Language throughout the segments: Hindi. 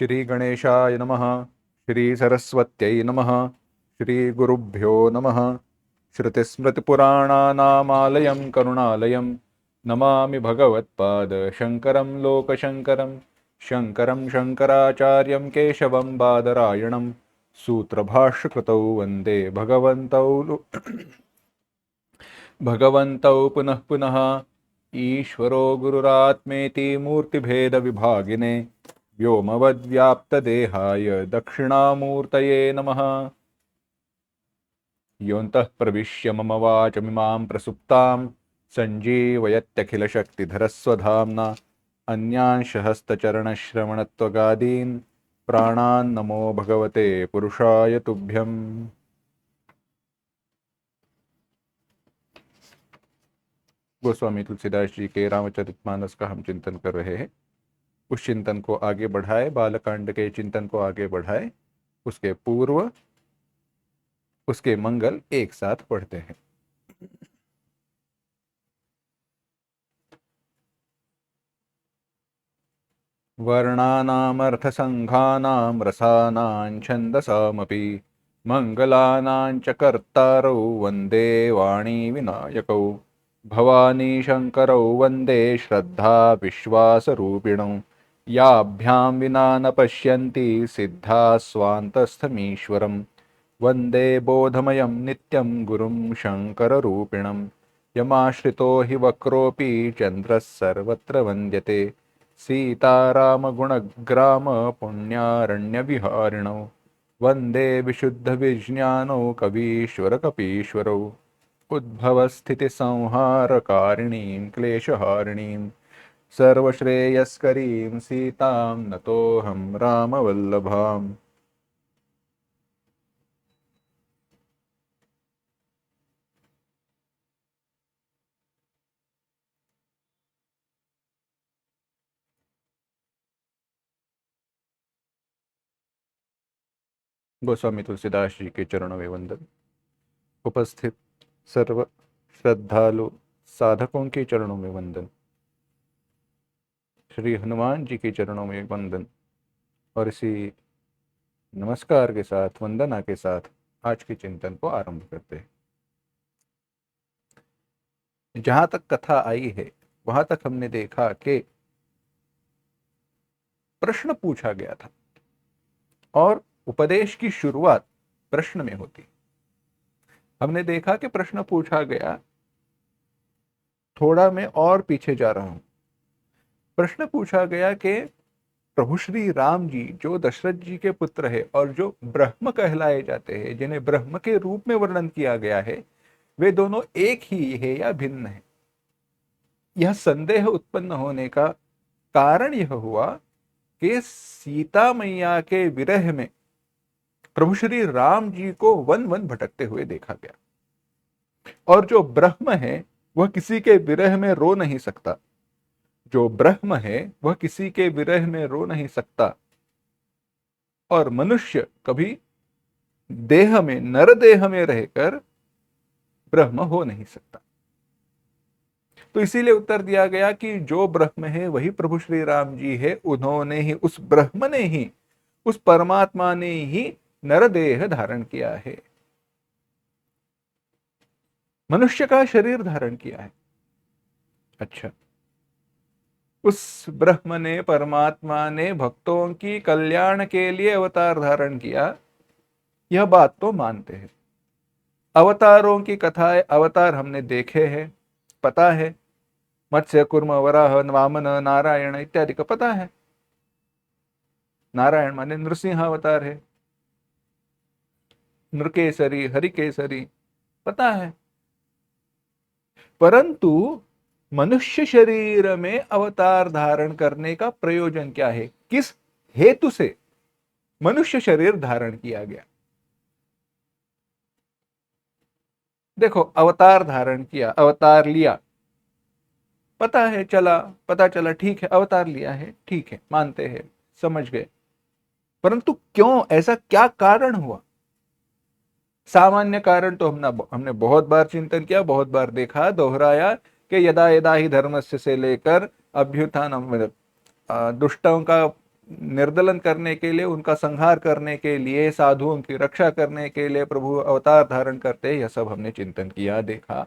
श्री गणेशाय नमः। श्री सरस्वत्यै नमः। श्री गुरुभ्यो नमः। श्रुतिस्मृतिपुराणानामालयं करुणालयं नमामि भगवत्पाद शङ्करं लोकशङ्करं। शङ्करं शङ्कराचार्यं केशवं बादरायणं सूत्रभाष्यकृतौ वन्दे भगवन्तौ पुनः पुनः। ईश्वरो गुरुरात्मेति मूर्तिभेदविभागिने व्योमवद्व्याप्तदेहाय दक्षिणामूर्तये नमः। योऽन्तः प्रविश्य मम वाचमिमां प्रसुप्तां सञ्जीवयत्यखिलशक्तिधरस्वधाम्ना अन्यांश हस्तचरणश्रवणत्वगादीन् प्राणान् नमो भगवते पुरुषाय तुभ्यम्। गोस्वामी तुलसीदास जी के रामचरितमानस का हम चिंतन कर रहे हैं। उस चिंतन को आगे बढ़ाए, बालकांड के चिंतन को आगे बढ़ाए, उसके पूर्व उसके मंगल एक साथ पढ़ते हैं। वर्णानामर्थसंघानां रसानां छन्दसामपि मंगलानां च कर्तारौ वन्दे वाणी विनायकौ भवानी शंकरौ वन्दे श्रद्धा विश्वासरूपिणौ याभ्यां विना न पश्यन्ति सिद्धा स्वान्तस्थमीश्वरम् वन्दे बोधमयं नित्यं गुरुं शङ्कररूपिणं यमाश्रितो हि वक्रोऽपि चन्द्रः सर्वत्र वन्द्यते सीतारामगुणग्राम पुण्यारण्यविहारिणौ वन्दे विशुद्धविज्ञानौ कवीश्वरकपीश्वरौ उद्भवस्थितिसंहारकारिणीं क्लेशहारिणीं सर्वश्रेयस्करीं सीतां नतोऽहं रामवल्लभाम्। गोस्वामी तुलसीदास जी के चरणों में वंदन। उपस्थित सर्व श्रद्धालु साधकों के चरणों में वंदन। श्री हनुमान जी के चरणों में वंदन। और इसी नमस्कार के साथ, वंदना के साथ आज के चिंतन को आरंभ करते हैं। जहां तक कथा आई है वहां तक हमने देखा कि प्रश्न पूछा गया था और उपदेश की शुरुआत प्रश्न में होती। हमने देखा कि प्रश्न पूछा गया, थोड़ा मैं और पीछे जा रहा हूं। प्रश्न पूछा गया कि प्रभु श्री राम जी जो दशरथ जी के पुत्र है और जो ब्रह्म कहलाए जाते हैं, जिन्हें ब्रह्म के रूप में वर्णन किया गया है, वे दोनों एक ही है या भिन्न है। यह संदेह उत्पन्न होने का कारण यह हुआ कि सीता मैया के विरह में प्रभु श्री राम जी को वन वन भटकते हुए देखा गया। और जो ब्रह्म है वह किसी के विरह में रो नहीं सकता। जो ब्रह्म है वह किसी के विरह में रो नहीं सकता। और मनुष्य कभी देह में, नर देह में रहकर ब्रह्म हो नहीं सकता। तो इसीलिए उत्तर दिया गया कि जो ब्रह्म है वही प्रभु श्री राम जी है। उन्होंने ही, उस ब्रह्म ने ही, उस परमात्मा ने ही नर देह धारण किया है, मनुष्य का शरीर धारण किया है। अच्छा, उस ब्रह्म ने, परमात्मा ने भक्तों की कल्याण के लिए अवतार धारण किया, यह बात तो मानते हैं। अवतारों की कथाएं, अवतार हमने देखे हैं, पता है। मत्स्य, कुर्म, वराह, वामन, नारायण इत्यादि का पता है। नारायण माने नृसिंह अवतार है, नृकेसरी, हरिकेसरी पता है। परंतु मनुष्य शरीर में अवतार धारण करने का प्रयोजन क्या है? किस हेतु से मनुष्य शरीर धारण किया गया? देखो, अवतार धारण किया, अवतार लिया, पता है, चला, पता चला, ठीक है, अवतार लिया है, ठीक है, मानते हैं, समझ गए। परंतु क्यों? ऐसा क्या कारण हुआ? सामान्य कारण तो हमने बहुत बार चिंतन किया, बहुत बार देखा, दोहराया कि यदा यदा ही धर्मस्य से लेकर अभ्युत्थान, दुष्टों का निर्दलन करने के लिए, उनका संहार करने के लिए, साधुओं की रक्षा करने के लिए प्रभु अवतार धारण करते हैं, यह सब हमने चिंतन किया, देखा।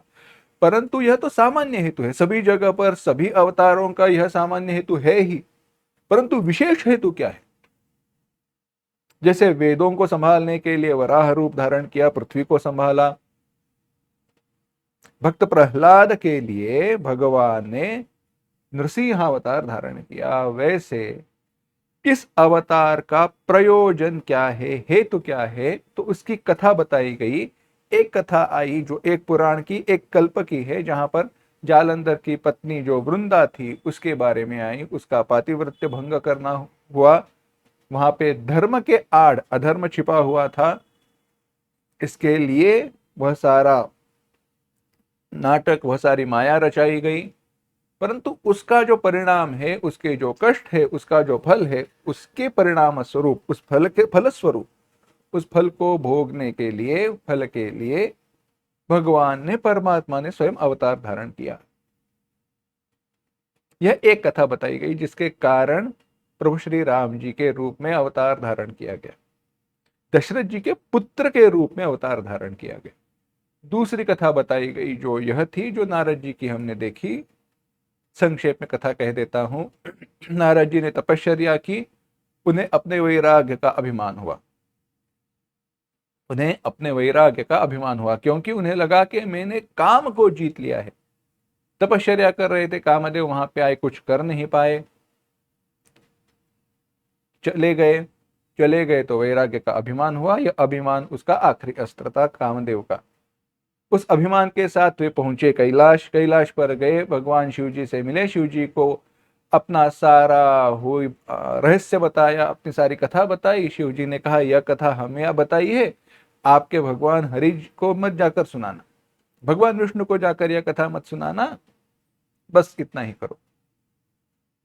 परंतु यह तो सामान्य हेतु है, सभी जगह पर सभी अवतारों का यह सामान्य हेतु है ही, परंतु विशेष हेतु क्या है? जैसे वेदों को संभालने के लिए वराह रूप धारण किया, पृथ्वी को संभाला। भक्त प्रहलाद के लिए भगवान ने नृसिंह अवतार धारण किया। वैसे इस अवतार का प्रयोजन क्या है, हेतु क्या है, तो उसकी कथा बताई गई। एक कथा आई जो एक पुराण की, एक कल्प की है, जहां पर जालंधर की पत्नी जो वृंदा थी उसके बारे में आई, उसका पातिव्रत्य भंग करना हुआ, वहां पे धर्म के आड़ अधर्म छिपा हुआ था, इसके लिए वह सारा नाटक, वह सारी माया रचाई गई। परंतु उसका जो परिणाम है, उसके जो कष्ट है, उसका जो फल है, उसके परिणाम स्वरूप, उस फल के फलस्वरूप, उस फल को भोगने के लिए, फल के लिए भगवान ने, परमात्मा ने स्वयं अवतार धारण किया। यह एक कथा बताई गई जिसके कारण प्रभु श्री राम जी के रूप में अवतार धारण किया गया, दशरथ जी के पुत्र के रूप में अवतार धारण किया गया। दूसरी कथा बताई गई जो यह थी, जो नारद जी की हमने देखी। संक्षेप में कथा कह देता हूं। नारद जी ने तपश्चर्या की, उन्हें अपने वैराग्य का अभिमान हुआ, उन्हें अपने वैराग्य का अभिमान हुआ, क्योंकि उन्हें लगा कि मैंने काम को जीत लिया है। तपश्चर्या कर रहे थे, कामदेव वहां पे आए, कुछ कर नहीं पाए, चले गए तो वैराग्य का अभिमान हुआ। यह अभिमान उसका आखिरी अस्त्र था, कामदेव का। उस अभिमान के साथ वे पहुंचे कैलाश। कैलाश पर गए, भगवान शिव जी से मिले, शिव जी को अपना सारा हुई रहस्य बताया, अपनी सारी कथा बताई। शिव जी ने कहा, यह कथा हमें बताई है, आपके भगवान हरि को मत जाकर सुनाना, भगवान विष्णु को जाकर यह कथा मत सुनाना, बस इतना ही करो।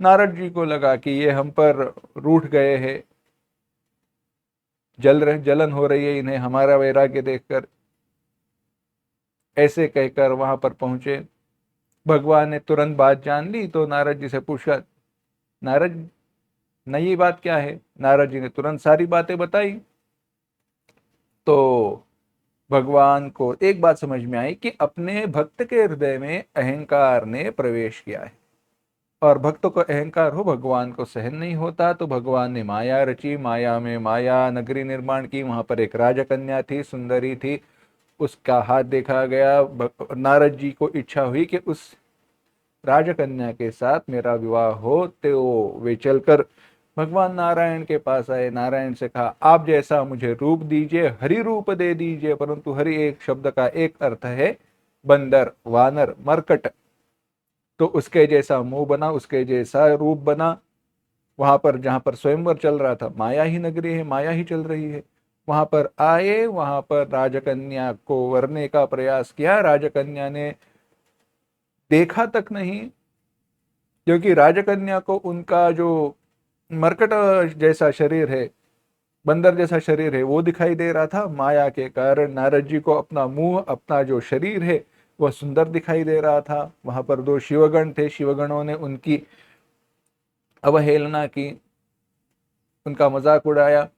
नारद जी को लगा कि ये हम पर रूठ गए हैं, जलन हो रही है इन्हें हमारा वैराग्य देखकर। ऐसे कहकर वहां पर पहुंचे। भगवान ने तुरंत बात जान ली, तो नारद जी से पूछा, नारद नई बात क्या है? नारद जी ने तुरंत सारी बातें बताई। तो भगवान को एक बात समझ में आई कि अपने भक्त के हृदय में अहंकार ने प्रवेश किया है, और भक्तों को अहंकार हो, भगवान को सहन नहीं होता। तो भगवान ने माया रची, माया में माया नगरी निर्माण की। वहां पर एक राजकन्या थी, सुंदरी थी, उसका हाथ देखा गया। नारद जी को इच्छा हुई कि उस राजकन्या के साथ मेरा विवाह हो। तो वे चलकर भगवान नारायण के पास आए। नारायण से कहा, आप जैसा मुझे रूप दीजिए, हरि रूप दे दीजिए। परंतु हरि एक शब्द का एक अर्थ है बंदर, वानर, मरकट। तो उसके जैसा मुंह बना, उसके जैसा रूप बना। वहां पर जहां पर स्वयंवर चल रहा था, माया ही नगरी है, माया ही चल रही है। वहां पर आए, वहां पर राजकन्या को वरने का प्रयास किया। राजकन्या ने देखा तक नहीं, क्योंकि राजकन्या को उनका जो मरकट जैसा शरीर है, बंदर जैसा शरीर है, वो दिखाई दे रहा था। माया के कारण नारद जी को अपना मुंह, अपना जो शरीर है, वह सुंदर दिखाई दे रहा था। वहां पर दो शिवगण थे, शिवगणों ने उनकी अवहेलना की, उनका मजाक उड़ाया।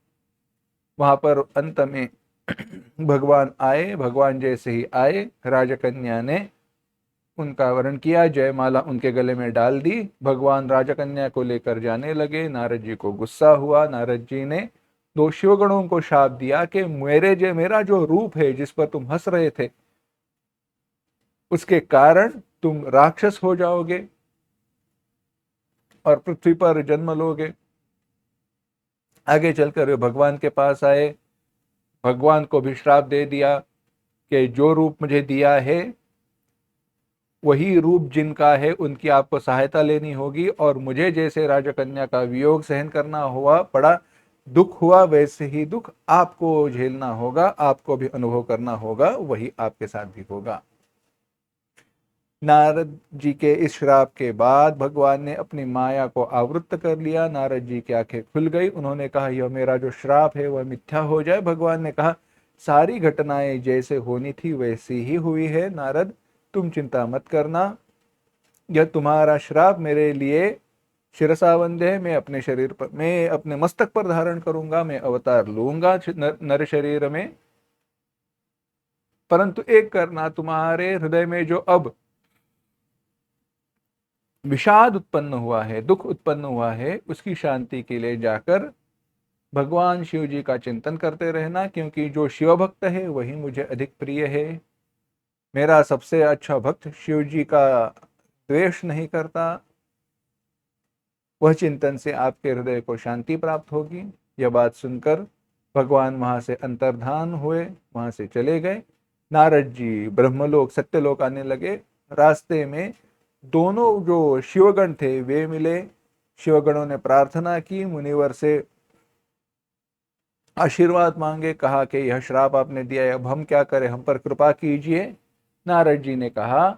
वहां पर अंत में भगवान आए। भगवान जैसे ही आए, राजकन्या ने उनका वरण किया, जयमाला उनके गले में डाल दी। भगवान राजकन्या को लेकर जाने लगे। नारद जी को गुस्सा हुआ। नारद जी ने दो शिवगणों को शाप दिया कि मेरा जो रूप है, जिस पर तुम हंस रहे थे, उसके कारण तुम राक्षस हो जाओगे और पृथ्वी पर जन्म लोगे। आगे चलकर वे भगवान के पास आए, भगवान को भी श्राप दे दिया कि जो रूप मुझे दिया है, वही रूप जिनका है, उनकी आपको सहायता लेनी होगी, और मुझे जैसे राजकन्या का वियोग सहन करना हुआ पड़ा, दुख हुआ, वैसे ही दुख आपको झेलना होगा, आपको भी अनुभव करना होगा, वही आपके साथ भी होगा। नारद जी के इस श्राप के बाद भगवान ने अपनी माया को आवृत्त कर लिया। नारद जी की आंखें खुल गई। उन्होंने कहा, यह मेरा जो श्राप है वह मिथ्या हो जाए। भगवान ने कहा, सारी घटनाएं जैसे होनी थी वैसी ही हुई है नारद, तुम चिंता मत करना। यह तुम्हारा श्राप मेरे लिए शिरसा वंदे, मैं अपने शरीर पर, मैं अपने मस्तक पर धारण करूंगा, मैं अवतार लूंगा नर शरीर में। परंतु एक करना, तुम्हारे हृदय में जो अब विषाद उत्पन्न हुआ है, दुख उत्पन्न हुआ है, उसकी शांति के लिए जाकर भगवान शिव जी का चिंतन करते रहना, क्योंकि जो शिव भक्त है वही मुझे अधिक प्रिय है। मेरा सबसे अच्छा भक्त शिव जी का द्वेष नहीं करता। वह चिंतन से आपके हृदय को शांति प्राप्त होगी। यह बात सुनकर भगवान वहां से अंतर्धान हुए, वहां से चले गए। नारद जी ब्रह्मलोक सत्यलोक आने लगे। रास्ते में दोनों जो शिवगण थे वे मिले। शिवगणों ने प्रार्थना की, मुनिवर से आशीर्वाद मांगे, कहा कि यह श्राप आपने दिया है, अब हम क्या करें, हम पर कृपा कीजिए। नारद जी ने कहा,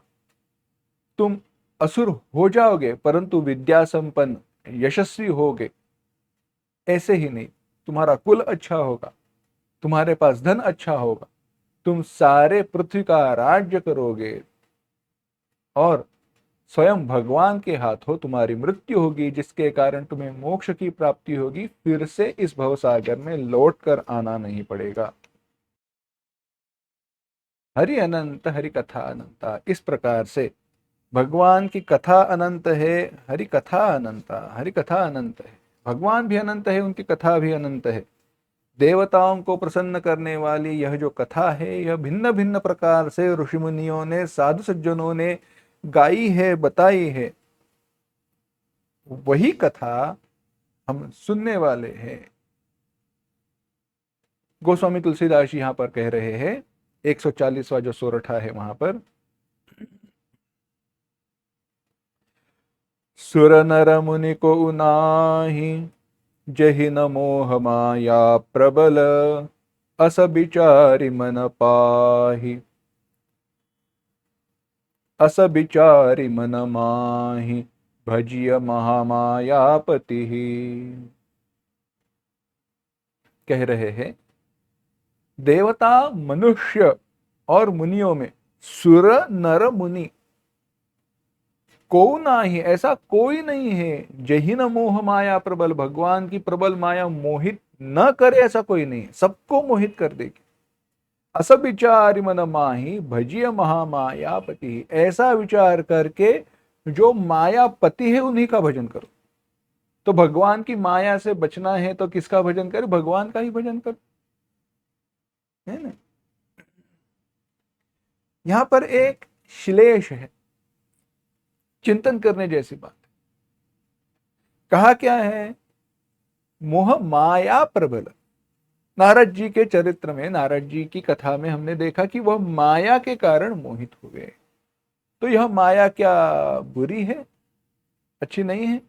तुम असुर हो जाओगे परंतु विद्या संपन्न यशस्वी होगे, ऐसे ही नहीं, तुम्हारा कुल अच्छा होगा, तुम्हारे पास धन अच्छा होगा, तुम सारे पृथ्वी का राज्य करोगे और स्वयं भगवान के हाथों तुम्हारी मृत्यु होगी, जिसके कारण तुम्हें मोक्ष की प्राप्ति होगी, फिर से इस भवसागर में लौट कर आना नहीं पड़ेगा। हरि अनंत हरि कथा अनंता। इस प्रकार से भगवान की कथा अनंत है, हरि कथा अनंता, हरि कथा अनंत है। भगवान भी अनंत है, उनकी कथा भी अनंत है। देवताओं को प्रसन्न करने वाली यह जो कथा है, यह भिन्न भिन्न प्रकार से ऋषि मुनियों ने, साधु सज्जनों ने गाई है, बताई है। वही कथा हम सुनने वाले हैं। गोस्वामी तुलसीदास जी यहां पर कह रहे हैं, 140वां जो सोरठा है वहां पर, सुर नर मुनि को उनाहि, जहि न मोह माया प्रबल, अस बिचारी मन पाहि, अस बिचारी मन माहि, भजिय महामायापति। कह रहे हैं, देवता, मनुष्य और मुनियों में सुर नर मुनि को ना ही, ऐसा कोई नहीं है, जही न मोह माया प्रबल, भगवान की प्रबल माया मोहित न करे, ऐसा कोई नहीं, सबको मोहित कर देगी। अस विचार मन माही, भजिय महामायापति, ऐसा विचार करके जो मायापति है उन्हीं का भजन करो। तो भगवान की माया से बचना है तो किसका भजन करे, भगवान का ही भजन करो, है ना। यहां पर एक श्लेष है, चिंतन करने जैसी बात। कहा क्या है, मोह माया प्रबल। नारद जी के चरित्र में, नारद जी की कथा में हमने देखा कि वह माया के कारण मोहित हुए। तो यह माया क्या बुरी है, अच्छी नहीं है।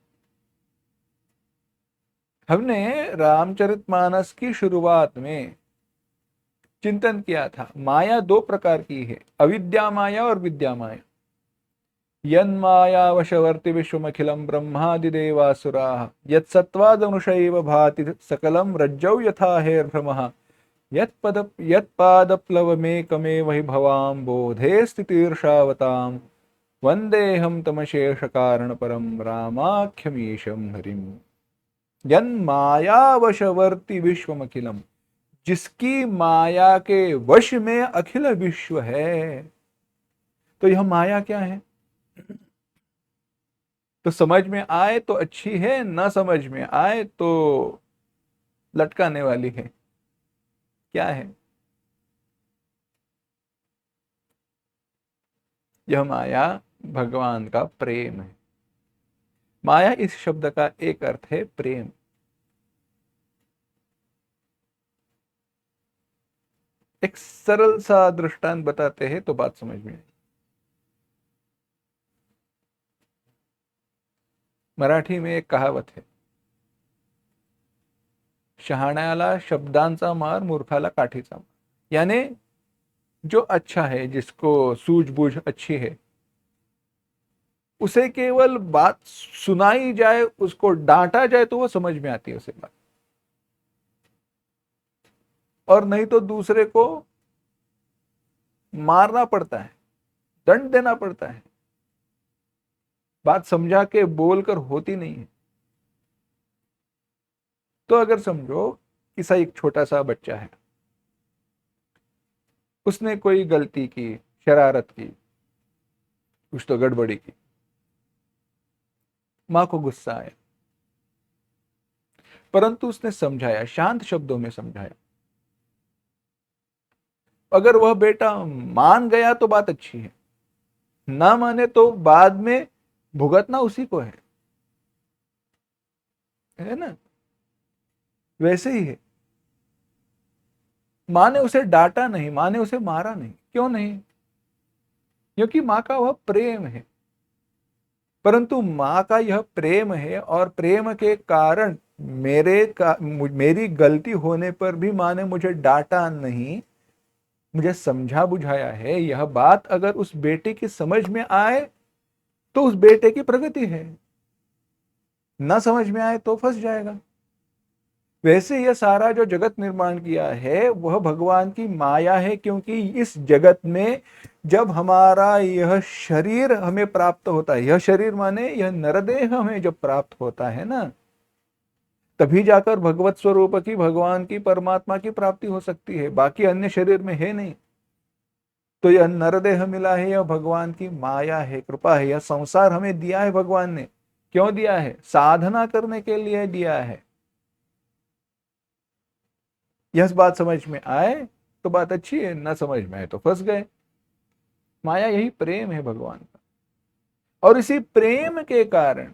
हमने रामचरितमानस की शुरुआत में चिंतन किया था, माया दो प्रकार की है, अविद्या माया और विद्या माया। यन्माया वशवर्ति विश्वमखिलं ब्रह्मादिदेवासुराः, यत्सत्त्वादनुशैव भाति सकलं रज्जौ यथा हेर्भ्रमः, यत्पादप्लवमेकमेव हि भवाम्बोधे स्थितिर्षावताम्, वन्देऽहं तमशेषकारणपरं रामाख्यमीशं हरिम्। यन्मायावशवर्ति विश्वमखिलम, जिसकी माया के वश में अखिल विश्व है। तो यह माया क्या है, तो समझ में आए तो अच्छी है, ना समझ में आए तो लटकाने वाली है। क्या है यह माया, भगवान का प्रेम है। माया इस शब्द का एक अर्थ है प्रेम। एक सरल सा दृष्टांत बताते हैं तो बात समझ में आए। मराठी में एक कहावत है, शहाण्याला शब्दांचा मार, मूर्खाला काठीचा मार। यानी जो अच्छा है, जिसको सूझबूझ अच्छी है, उसे केवल बात सुनाई जाए, उसको डांटा जाए तो वो समझ में आती है उसे बात, और नहीं तो दूसरे को मारना पड़ता है, दंड देना पड़ता है, बात समझा के बोलकर होती नहीं है। तो अगर समझो किसा एक छोटा सा बच्चा है, उसने कोई गलती की, शरारत की, कुछ तो गड़बड़ी की, मां को गुस्सा आया, परंतु उसने समझाया, शांत शब्दों में समझाया। अगर वह बेटा मान गया तो बात अच्छी है, ना माने तो बाद में भुगतना उसी को है ना। वैसे ही है, माँ ने उसे डांटा नहीं, माँ ने उसे मारा नहीं। क्यों नहीं? क्योंकि माँ का वह प्रेम है। परंतु माँ का यह प्रेम है और प्रेम के कारण मेरी गलती होने पर भी माँ ने मुझे डांटा नहीं, मुझे समझा बुझाया है। यह बात अगर उस बेटे की समझ में आए तो उस बेटे की प्रगति है, ना समझ में आए तो फंस जाएगा। वैसे यह सारा जो जगत निर्माण किया है वह भगवान की माया है, क्योंकि इस जगत में जब हमारा यह शरीर हमें प्राप्त होता है, यह शरीर माने यह नरदेह हमें जब प्राप्त होता है ना, तभी जाकर भगवत स्वरूप की, भगवान की, परमात्मा की प्राप्ति हो सकती है। बाकी अन्य शरीर में है नहीं। तो यह नरदेह मिला है, यह भगवान की माया है, कृपा है। यह संसार हमें दिया है भगवान ने। क्यों दिया है? साधना करने के लिए दिया है। यह बात समझ में आए तो बात अच्छी है, ना समझ में आए तो फंस गए। माया यही प्रेम है भगवान का, और इसी प्रेम के कारण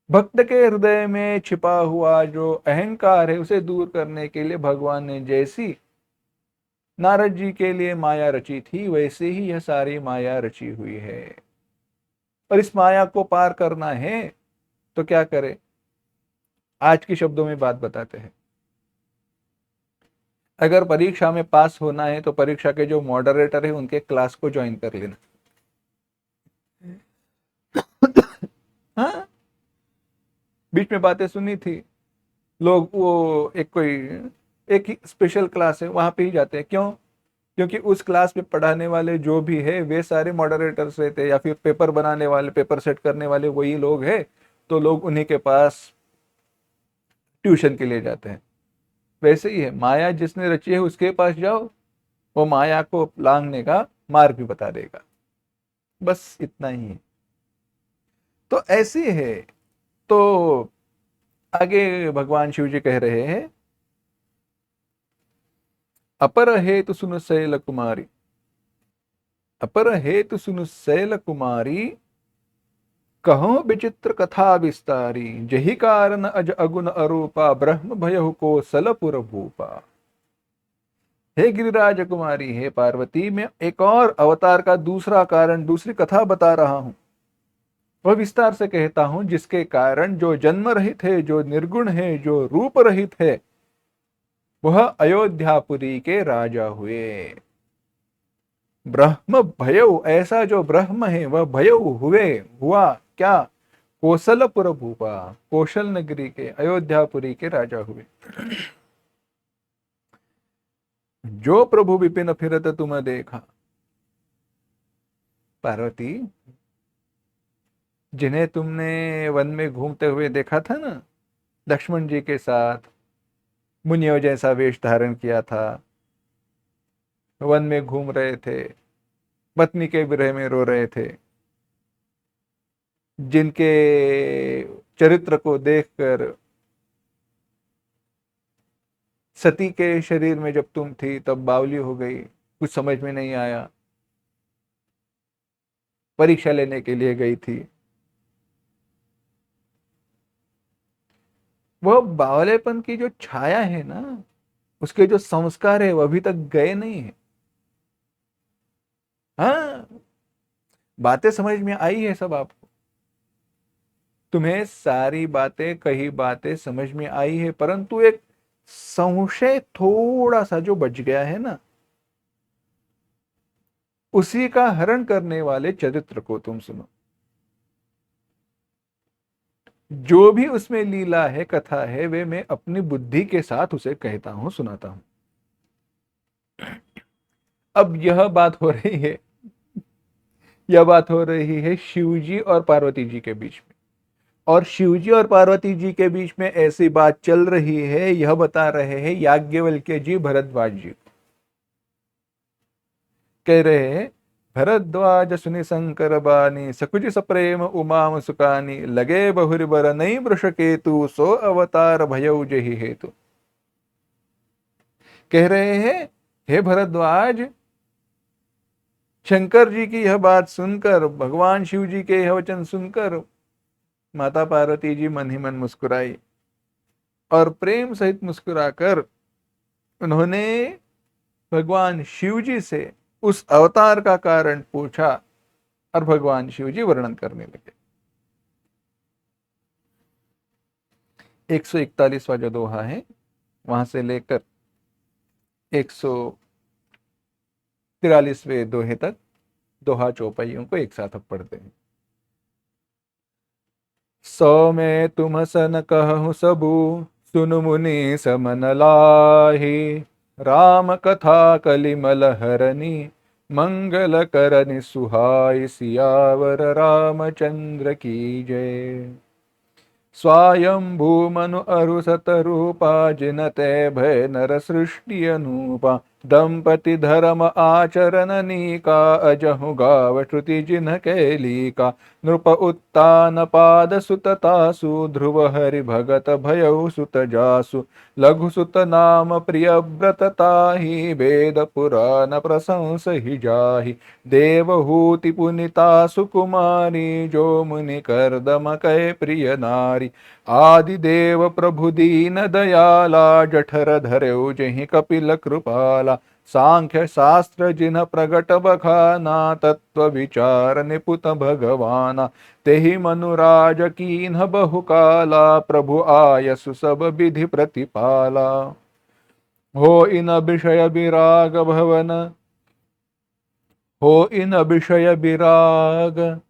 भक्त के हृदय में छिपा हुआ जो अहंकार है उसे दूर करने के लिए भगवान ने जैसी नारद जी के लिए माया रची थी, वैसे ही यह सारी माया रची हुई है। और इस माया को पार करना है तो क्या करे? आज के शब्दों में बात बताते हैं। अगर परीक्षा में पास होना है तो परीक्षा के जो मॉडरेटर है उनके क्लास को ज्वाइन कर लेना। हाँ, बीच में बातें सुनी थी लोग, वो एक कोई एक ही स्पेशल क्लास है वहां पे ही जाते हैं। क्यों? क्योंकि उस क्लास में पढ़ाने वाले जो भी है वे सारे मॉडरेटर्स रहते हैं, या फिर पेपर बनाने वाले, पेपर सेट करने वाले वही लोग हैं। तो लोग उन्हीं के पास ट्यूशन के लिए जाते हैं। वैसे ही है, माया जिसने रची है उसके पास जाओ, वो माया को लांघने का मार्ग भी बता देगा। बस इतना ही है। तो ऐसे है। तो आगे भगवान शिव जी कह रहे हैं, अपर हेतु सुनु शैल कुमारी, अपर हेतु सुनु शैल कुमारी, कहो विचित्र कथा विस्तारी, जही कारण अज अगुन अरूपा, ब्रह्म भयहु को सलपुर भूपा। हे गिरिराज कुमारी, हे पार्वती, मैं एक और अवतार का दूसरा कारण, दूसरी कथा बता रहा हूं। वह विस्तार से कहता हूं, जिसके कारण जो जन्म रहित है, जो निर्गुण है, जो रूप रहित है, वह अयोध्यापुरी के राजा हुए। ब्रह्म भयउ, ऐसा जो ब्रह्म है वह भयउ हुए, हुआ क्या? कोसलपुर भूपा, कौशल नगरी के, अयोध्यापुरी के राजा हुए। जो प्रभु विपिन फिरत तुम देखा। पार्वती, जिन्हें तुमने वन में घूमते हुए देखा था ना, लक्ष्मण जी के साथ, मुनियों जैसा वेश धारण किया था, वन में घूम रहे थे, पत्नी के विरह में रो रहे थे, जिनके चरित्र को देखकर सती के शरीर में जब तुम थी तब बावली हो गई, कुछ समझ में नहीं आया, परीक्षा लेने के लिए गई थी, वह बावलेपन की जो छाया है ना, उसके जो संस्कार है वो अभी तक गए नहीं है। हाँ, बातें समझ में आई है सब आपको, तुम्हें सारी बातें, कही बातें समझ में आई है, परंतु एक संशय थोड़ा सा जो बच गया है ना, उसी का हरण करने वाले चरित्र को तुम सुनो। जो भी उसमें लीला है, कथा है, वे मैं अपनी बुद्धि के साथ उसे कहता हूं, सुनाता हूं। अब यह बात हो रही है, यह बात हो रही है शिव जी और पार्वती जी के बीच में। और शिवजी और पार्वती जी के बीच में ऐसी बात चल रही है, यह बता रहे हैं याज्ञवल्क्य जी भरद्वाज जी। कह रहे हैं, भरद्वाज सुनि शंकर बानी, सकुज सप्रेम उमाम सुकानी, लगे बहुर बर नई वृष केतु, सो अवतार भयउ जहि हेतु। कह रहे हैं, हे भरद्वाज, शंकर जी की यह बात सुनकर, भगवान शिव जी के यह वचन सुनकर माता पार्वती जी मन ही मन मुस्कुराई और प्रेम सहित मुस्कुराकर उन्होंने भगवान शिव जी से उस अवतार का कारण पूछा और भगवान शिव जी वर्णन करने लगे। 141वां जो दोहा है वहां से लेकर 143वें दोहे तक दोहा चौपाइयों को एक साथ अब पढ़ते हैं। सौ में तुम सन कहूँ सबू, सुनु मुनि समन लाही, राम कथा कलिमल हरनी, मंगल करनि सुहाई, सियावर रामचंद्र की जय। स्वायंभू मनु अरु सतरूपा, जिनते भय नर सृष्टि अनूपा, दंपति धर्म आचरण नीका, अजहु गाव श्रुति जिन्ह कैलीका, नृप उत्तान पाद सुततासु, ध्रुव हरि भगत भयउ सुत जासु, लघु सुत नाम प्रिय व्रत ताहि, वेद पुराण प्रशंस ही जाहि, देवहूति पुनिता सुकुमारी, जो मुनि करदम कै प्रिय नारी, आदि देव प्रभु दीन दयाला, जठर धर्यु जहि कपिल कृपाला, सांख्य शास्त्र जिन्ह प्रगट बखाना, तत्व विचार निपुत भगवाना, तेहि मनुराज कीन्ह बहु काला, प्रभु आयसु सब विधि प्रतिपाला। हो इन विषय विराग भवन, हो इन विषय विराग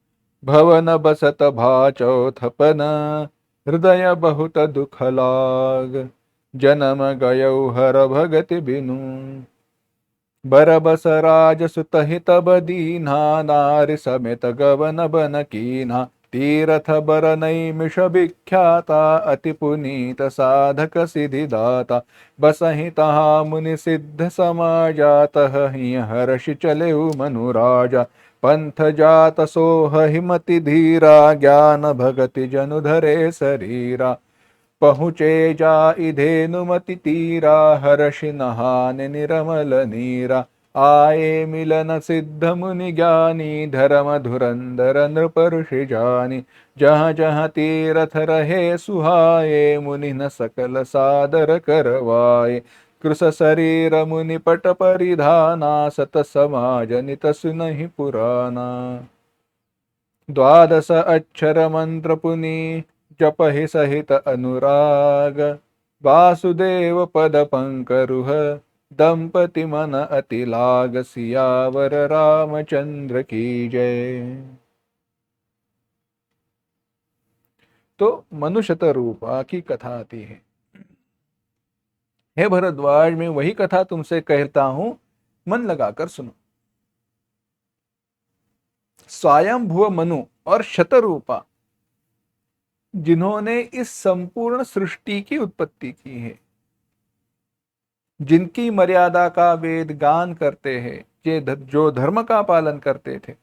भवन, बसत भाचौ थपन, हृदय बहुत दुख लाग, जन्म गयौ हर भगति बिनु, बरबस राज सुत हित बदीन्हा, नारि समेत गवन बन कीन्हा, तीरथ बर नैमिष विख्याता, अति पुनीत साधक सिद्धि दाता, बसहि तहा मुनि सिद्ध समाजा, तहि हर्षि चलेउ मनुराजा, पंथ जात सोह हिमति धीरा, ज्ञान भगति जनु धरे शरीरा, पहुँचे जा धेनुमति तीरा, हर्षि नहाने निरमल नीरा, आए मिलन सिद्ध मुनि ज्ञानी, धर्म धुरंधर नृप ऋषि जानी, जहाँ जहाँ तीरथ रहे सुहाए, मुनि न सकल सादर करवाए, कृश शरीर मुनि पट परिधाना, सत समाज नित सुनहि पुराना, द्वादश अक्षर मंत्र पुनि जपहि सहित अनुराग, वासुदेव पद पंकरुह, दंपति मन अति लाग, सियावर रामचंद्र की जय। तो मनुष्यत रूपा की कथा आती है। हे भरद्वाज, मैं वही कथा तुमसे कहता हूं, मन लगाकर सुनो। स्वयंभुव मनु और शतरूपा, जिन्होंने इस संपूर्ण सृष्टि की उत्पत्ति की है, जिनकी मर्यादा का वेद गान करते हैं, जो धर्म का पालन करते थे,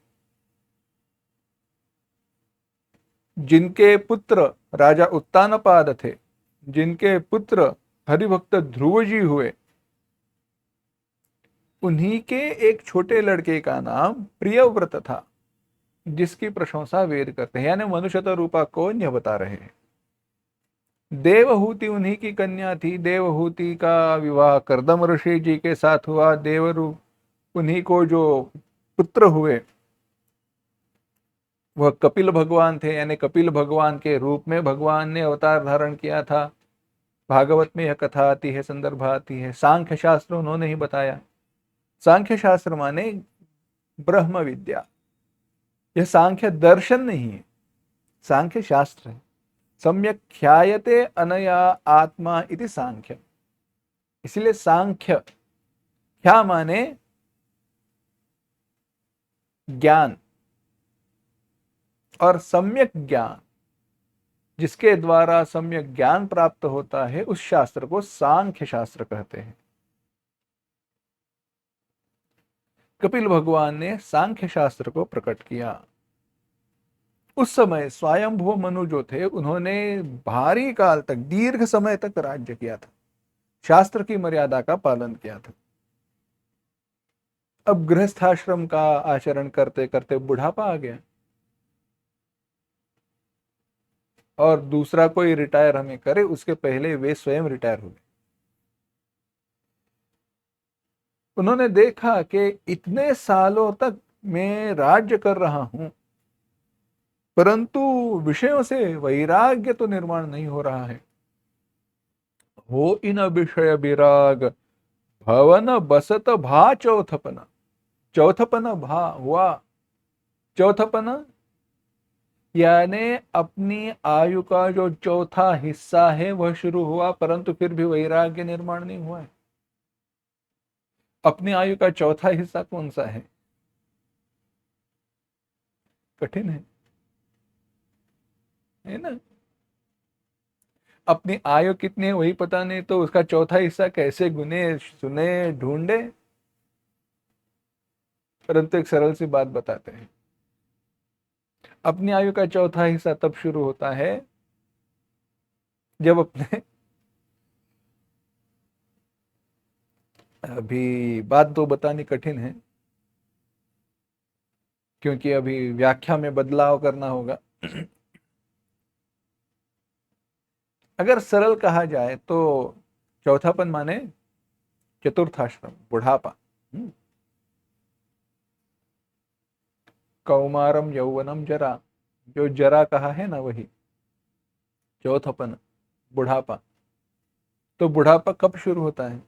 जिनके पुत्र राजा उत्तानपाद थे, जिनके पुत्र हरिभक्त ध्रुव जी हुए, उन्हीं के एक छोटे लड़के का नाम प्रियव्रत था, जिसकी प्रशंसा वेद करते हैं। यानी मनुष्यत रूपा कौन, यह बता रहे हैं। देवहूति उन्हीं की कन्या थी। देवहूति का विवाह करदम ऋषि जी के साथ हुआ। देवरूप उन्हीं को जो पुत्र हुए वह कपिल भगवान थे, यानी कपिल भगवान के रूप में भगवान ने अवतार धारण किया था। भागवत में यह कथा आती है, संदर्भ आती है। सांख्य शास्त्र उन्होंने ही बताया। सांख्य शास्त्र माने ब्रह्म विद्या। यह सांख्य दर्शन नहीं है, सांख्य शास्त्र है। सम्यक ख्यायते अनया आत्मा इति सांख्य। इसलिए सांख्य, ख्या माने ज्ञान और सम्यक ज्ञान, जिसके द्वारा सम्यक ज्ञान प्राप्त होता है, उस शास्त्र को सांख्य शास्त्र कहते हैं। कपिल भगवान ने सांख्य शास्त्र को प्रकट किया। उस समय स्वयंभू मनु जो थे, उन्होंने भारी काल तक, दीर्घ समय तक राज्य किया था, शास्त्र की मर्यादा का पालन किया था। अब गृहस्थाश्रम का आचरण करते करते बुढ़ापा आ गया, और दूसरा कोई रिटायर हमें करे उसके पहले वे स्वयं रिटायर हो गए। उन्होंने देखा कि इतने सालों तक मैं राज्य कर रहा हूं, परंतु विषयों से वैराग्य तो निर्माण नहीं हो रहा है। हो इन विषय विराग, भवन बसत भा चौथपना। चौथपना भा हुआ, चौथपना यानी अपनी आयु का जो चौथा हिस्सा है वह शुरू हुआ, परंतु फिर भी वैराग्य निर्माण नहीं हुआ है। अपनी आयु का चौथा हिस्सा कौन सा है? कठिन है ना? अपनी आयु कितनी है वही पता नहीं, तो उसका चौथा हिस्सा कैसे गुने सुने ढूंढे? परंतु एक सरल सी बात बताते हैं, अपनी आयु का चौथा हिस्सा तब शुरू होता है जब अपने, अभी बात तो बतानी कठिन है क्योंकि अभी व्याख्या में बदलाव करना होगा। अगर सरल कहा जाए तो चौथापन माने चतुर्थाश्रम, बुढ़ापा। कौमारम यौवनम जरा, जो जरा कहा है ना वही चौथापन, बुढ़ापा। तो बुढ़ापा कब शुरू होता है?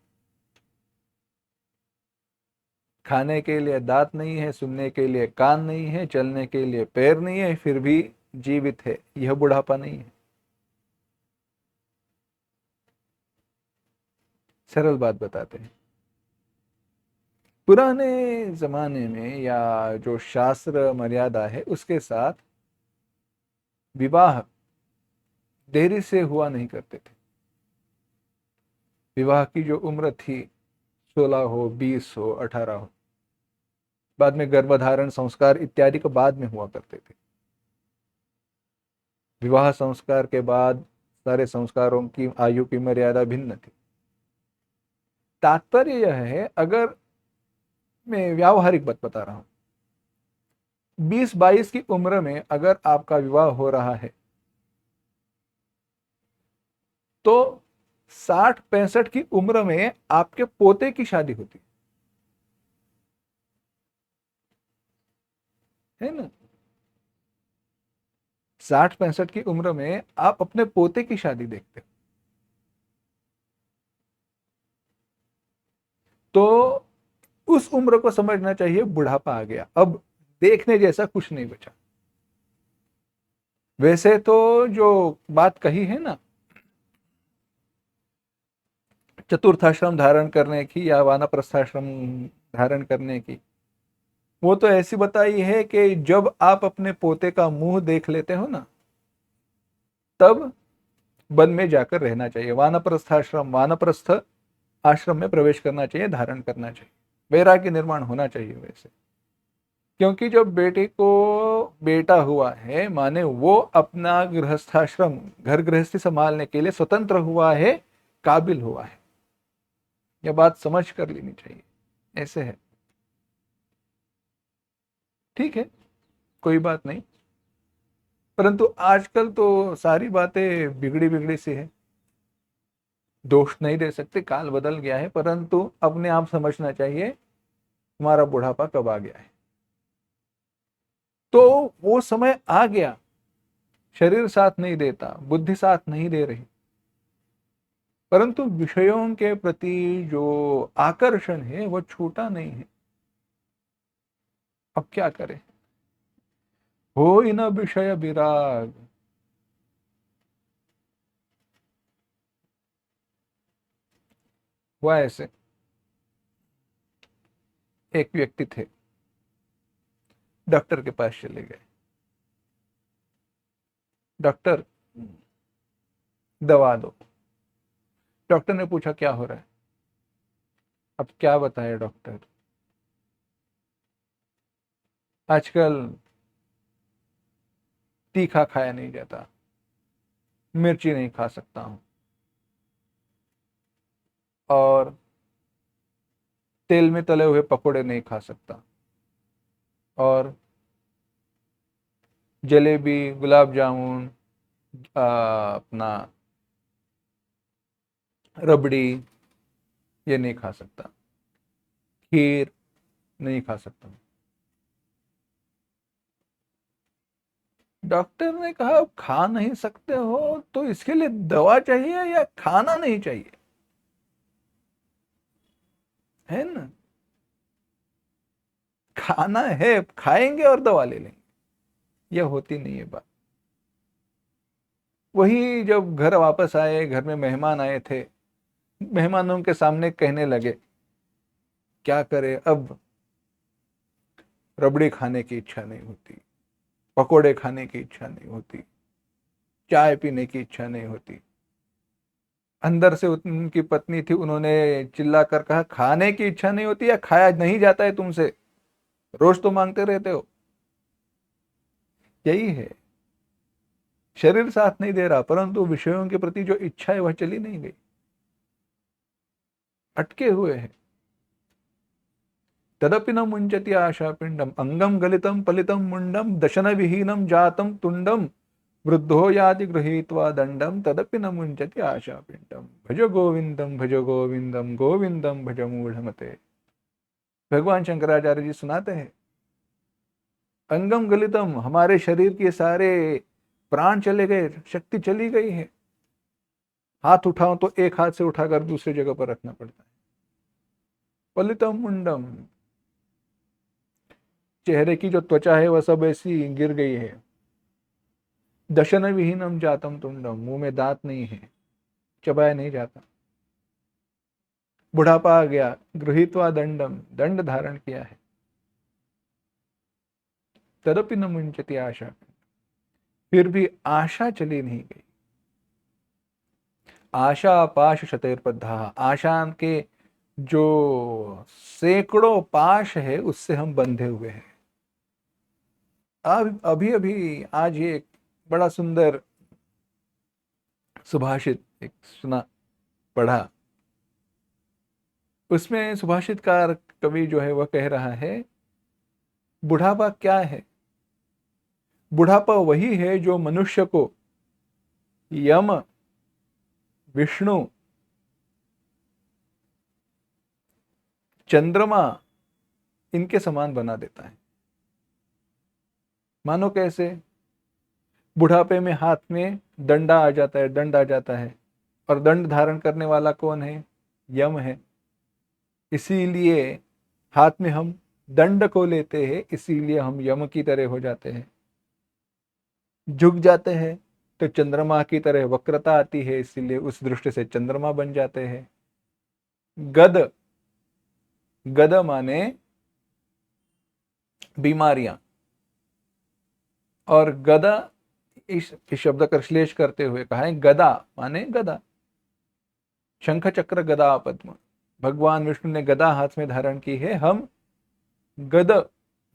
खाने के लिए दांत नहीं है, सुनने के लिए कान नहीं है, चलने के लिए पैर नहीं है, फिर भी जीवित है, यह बुढ़ापा नहीं है। सरल बात बताते हैं, पुराने जमाने में या जो शास्त्र मर्यादा है उसके साथ विवाह देरी से हुआ नहीं करते थे। विवाह की जो उम्र थी, 16 हो, 20 हो, 18 हो, बाद में गर्भधारण संस्कार इत्यादि को बाद में हुआ करते थे। विवाह संस्कार के बाद सारे संस्कारों की आयु की मर्यादा भिन्न थी। तात्पर्य यह है, अगर मैं व्यावहारिक बात बता रहा हूं, 20-22 की उम्र में अगर आपका विवाह हो रहा है तो 60-65 की उम्र में आपके पोते की शादी होती है ना? 60-65 की उम्र में आप अपने पोते की शादी देखते हो, तो उस उम्र को समझना चाहिए बुढ़ापा आ गया, अब देखने जैसा कुछ नहीं बचा। वैसे तो जो बात कही है ना चतुर्थाश्रम धारण करने की या वानप्रस्थाश्रम धारण करने की, वो तो ऐसी बताई है कि जब आप अपने पोते का मुंह देख लेते हो ना, तब वन में जाकर रहना चाहिए, वानप्रस्थाश्रम, वानप्रस्थ आश्रम में प्रवेश करना चाहिए, धारण करना चाहिए, वैराग्य निर्माण होना चाहिए वैसे। क्योंकि जब बेटे को बेटा हुआ है माने वो अपना गृहस्थाश्रम, घर गृहस्थी संभालने के लिए स्वतंत्र हुआ है, काबिल हुआ है। यह बात समझ कर लेनी चाहिए, ऐसे है। ठीक है, कोई बात नहीं, परंतु आजकल तो सारी बातें बिगड़ी बिगड़ी सी है, दोष नहीं दे सकते, काल बदल गया है, परंतु अपने आप समझना चाहिए हमारा बुढ़ापा कब आ गया है। तो वो समय आ गया, शरीर साथ नहीं देता, बुद्धि साथ नहीं दे रही, परंतु विषयों के प्रति जो आकर्षण है वो छूटा नहीं है। अब क्या करें? हो इन विषय विराग। हुआ ऐसे, एक व्यक्ति थे, डॉक्टर के पास चले गए। डॉक्टर दवा दो। डॉक्टर ने पूछा क्या हो रहा है? अब क्या बताए डॉक्टर, आजकल तीखा खाया नहीं जाता, मिर्ची नहीं खा सकता हूं, और तेल में तले हुए पकोड़े नहीं खा सकता, और जलेबी, गुलाब जामुन, अपना रबड़ी, ये नहीं खा सकता, खीर नहीं खा सकता। डॉक्टर ने कहा खा नहीं सकते हो तो इसके लिए दवा चाहिए या खाना नहीं चाहिए, है ना? खाना है, खाएंगे और दवा ले लेंगे, यह होती नहीं है बात। वही जब घर वापस आए, घर में मेहमान आए थे, मेहमानों के सामने कहने लगे क्या करे अब, रबड़ी खाने की इच्छा नहीं होती, पकोड़े खाने की इच्छा नहीं होती, चाय पीने की इच्छा नहीं होती। अंदर से उनकी पत्नी थी, उन्होंने चिल्ला कर कहा खाने की इच्छा नहीं होती या खाया नहीं जाता है तुमसे, रोज तो मांगते रहते हो। यही है, शरीर साथ नहीं दे रहा, परंतु विषयों के प्रति जो इच्छा है वह चली नहीं गई, अटके हुए हैं। तदपि न मुंचति आशा पिंडम अंगम गलितम पलितम मुंडम दशन विहीनम जातम तुंडम वृद्धो याति गृहीत्वा दंडम तदपि न मुंचति आशा पिंडम भजो गोविंदम गोविंदम भज मूढ़मते। भगवान शंकराचार्य जी सुनाते हैं, अंगम गलितम, हमारे शरीर के सारे प्राण चले गए, शक्ति चली गई है, हाथ उठाओ तो एक हाथ से उठाकर दूसरी जगह पर रखना पड़ता है। पलितम मुंडम, चेहरे की जो त्वचा है वह सब ऐसी गिर गई है। दशन विहीनम जातम तुंडम, मुंह में दांत नहीं है, चबाया नहीं जाता। बुढ़ापा आ गया, गृहीत्वा दंडम, दंड धारण किया है। तदपि न मुंचती आशा, फिर भी आशा चली नहीं गई। आशा पाश शतैर्बद्धा, आशा के जो सैकड़ों पाश है उससे हम बंधे हुए हैं। अब अभी अभी आज ये एक बड़ा सुंदर सुभाषित एक सुना, पढ़ा। उसमें सुभाषितकार कवि जो है वह कह रहा है, बुढ़ापा क्या है? बुढ़ापा वही है जो मनुष्य को यम, विष्णु, चंद्रमा इनके समान बना देता है। मानो कैसे? बुढ़ापे में हाथ में डंडा आ जाता है, दंड आ जाता है, और दंड धारण करने वाला कौन है? यम है। इसीलिए हाथ में हम दंड को लेते हैं, इसीलिए हम यम की तरह हो जाते हैं। झुक जाते हैं तो चंद्रमा की तरह वक्रता आती है, इसीलिए उस दृष्टि से चंद्रमा बन जाते हैं। गद, गद माने बीमारियां, और गदा इस शब्द का श्लेष करते हुए कहा है गदा माने गदा। शंख चक्र गदा पद्म, भगवान विष्णु ने गदा हाथ में धारण की है, हम गद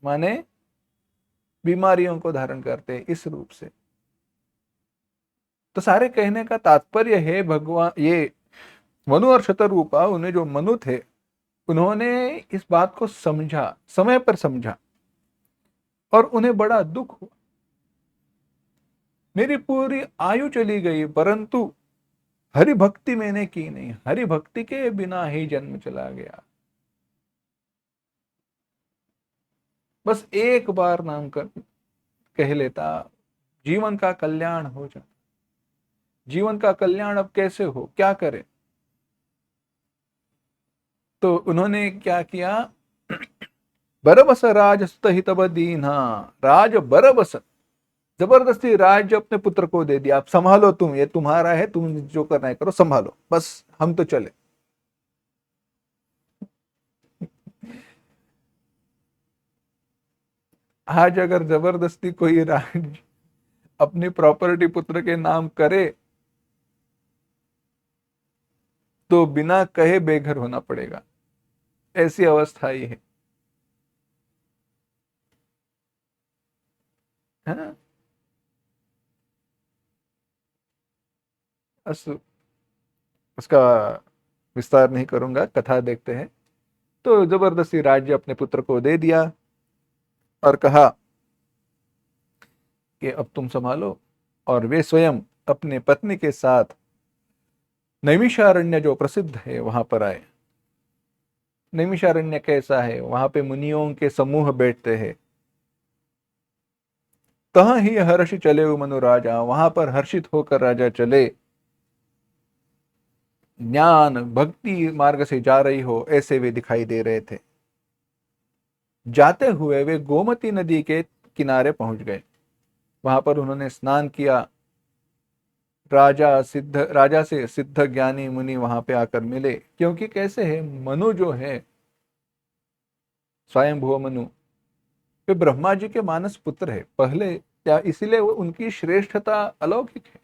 माने बीमारियों को धारण करते हैं इस रूप से। तो सारे कहने का तात्पर्य है, भगवान ये मनु और शतरूपा, उन्हें जो मनु थे उन्होंने इस बात को समझा, समय पर समझा, और उन्हें बड़ा दुख हुआ। मेरी पूरी आयु चली गई परंतु हरि भक्ति मैंने की नहीं, हरि भक्ति के बिना ही जन्म चला गया। बस एक बार नाम कर कह लेता, जीवन का कल्याण हो जाता। जीवन का कल्याण अब कैसे हो, क्या करे? तो उन्होंने क्या किया, बरबस राज हित दीना, राज बरबस, जबरदस्ती राज्य अपने पुत्र को दे दिया, आप संभालो, तुम, ये तुम्हारा है, तुम जो करना है करो, संभालो, बस हम तो चले। आज अगर जबरदस्ती कोई राज अपनी प्रॉपर्टी पुत्र के नाम करे तो बिना कहे बेघर होना पड़ेगा, ऐसी अवस्था ही है ना। उसका विस्तार नहीं करूंगा, कथा देखते हैं। तो जबरदस्ती राज्य अपने पुत्र को दे दिया और कहा कि अब तुम संभालो। और वे स्वयं अपने पत्नी के साथ नैमिषारण्य जो प्रसिद्ध है वहां पर आए। नैमिषारण्य कैसा है? वहां पे मुनियों के समूह बैठते हैं। तह ही हर्ष चले मनु राजा, वहां पर हर्षित होकर राजा चले। ज्ञान भक्ति मार्ग से जा रही हो ऐसे वे दिखाई दे रहे थे। जाते हुए वे गोमती नदी के किनारे पहुंच गए। वहां पर उन्होंने स्नान किया। राजा से सिद्ध ज्ञानी मुनि वहां पे आकर मिले, क्योंकि कैसे है, मनु जो है, स्वयंभुव मनु, वे ब्रह्मा जी के मानस पुत्र है पहले, क्या इसीलिए वो उनकी श्रेष्ठता अलौकिक है।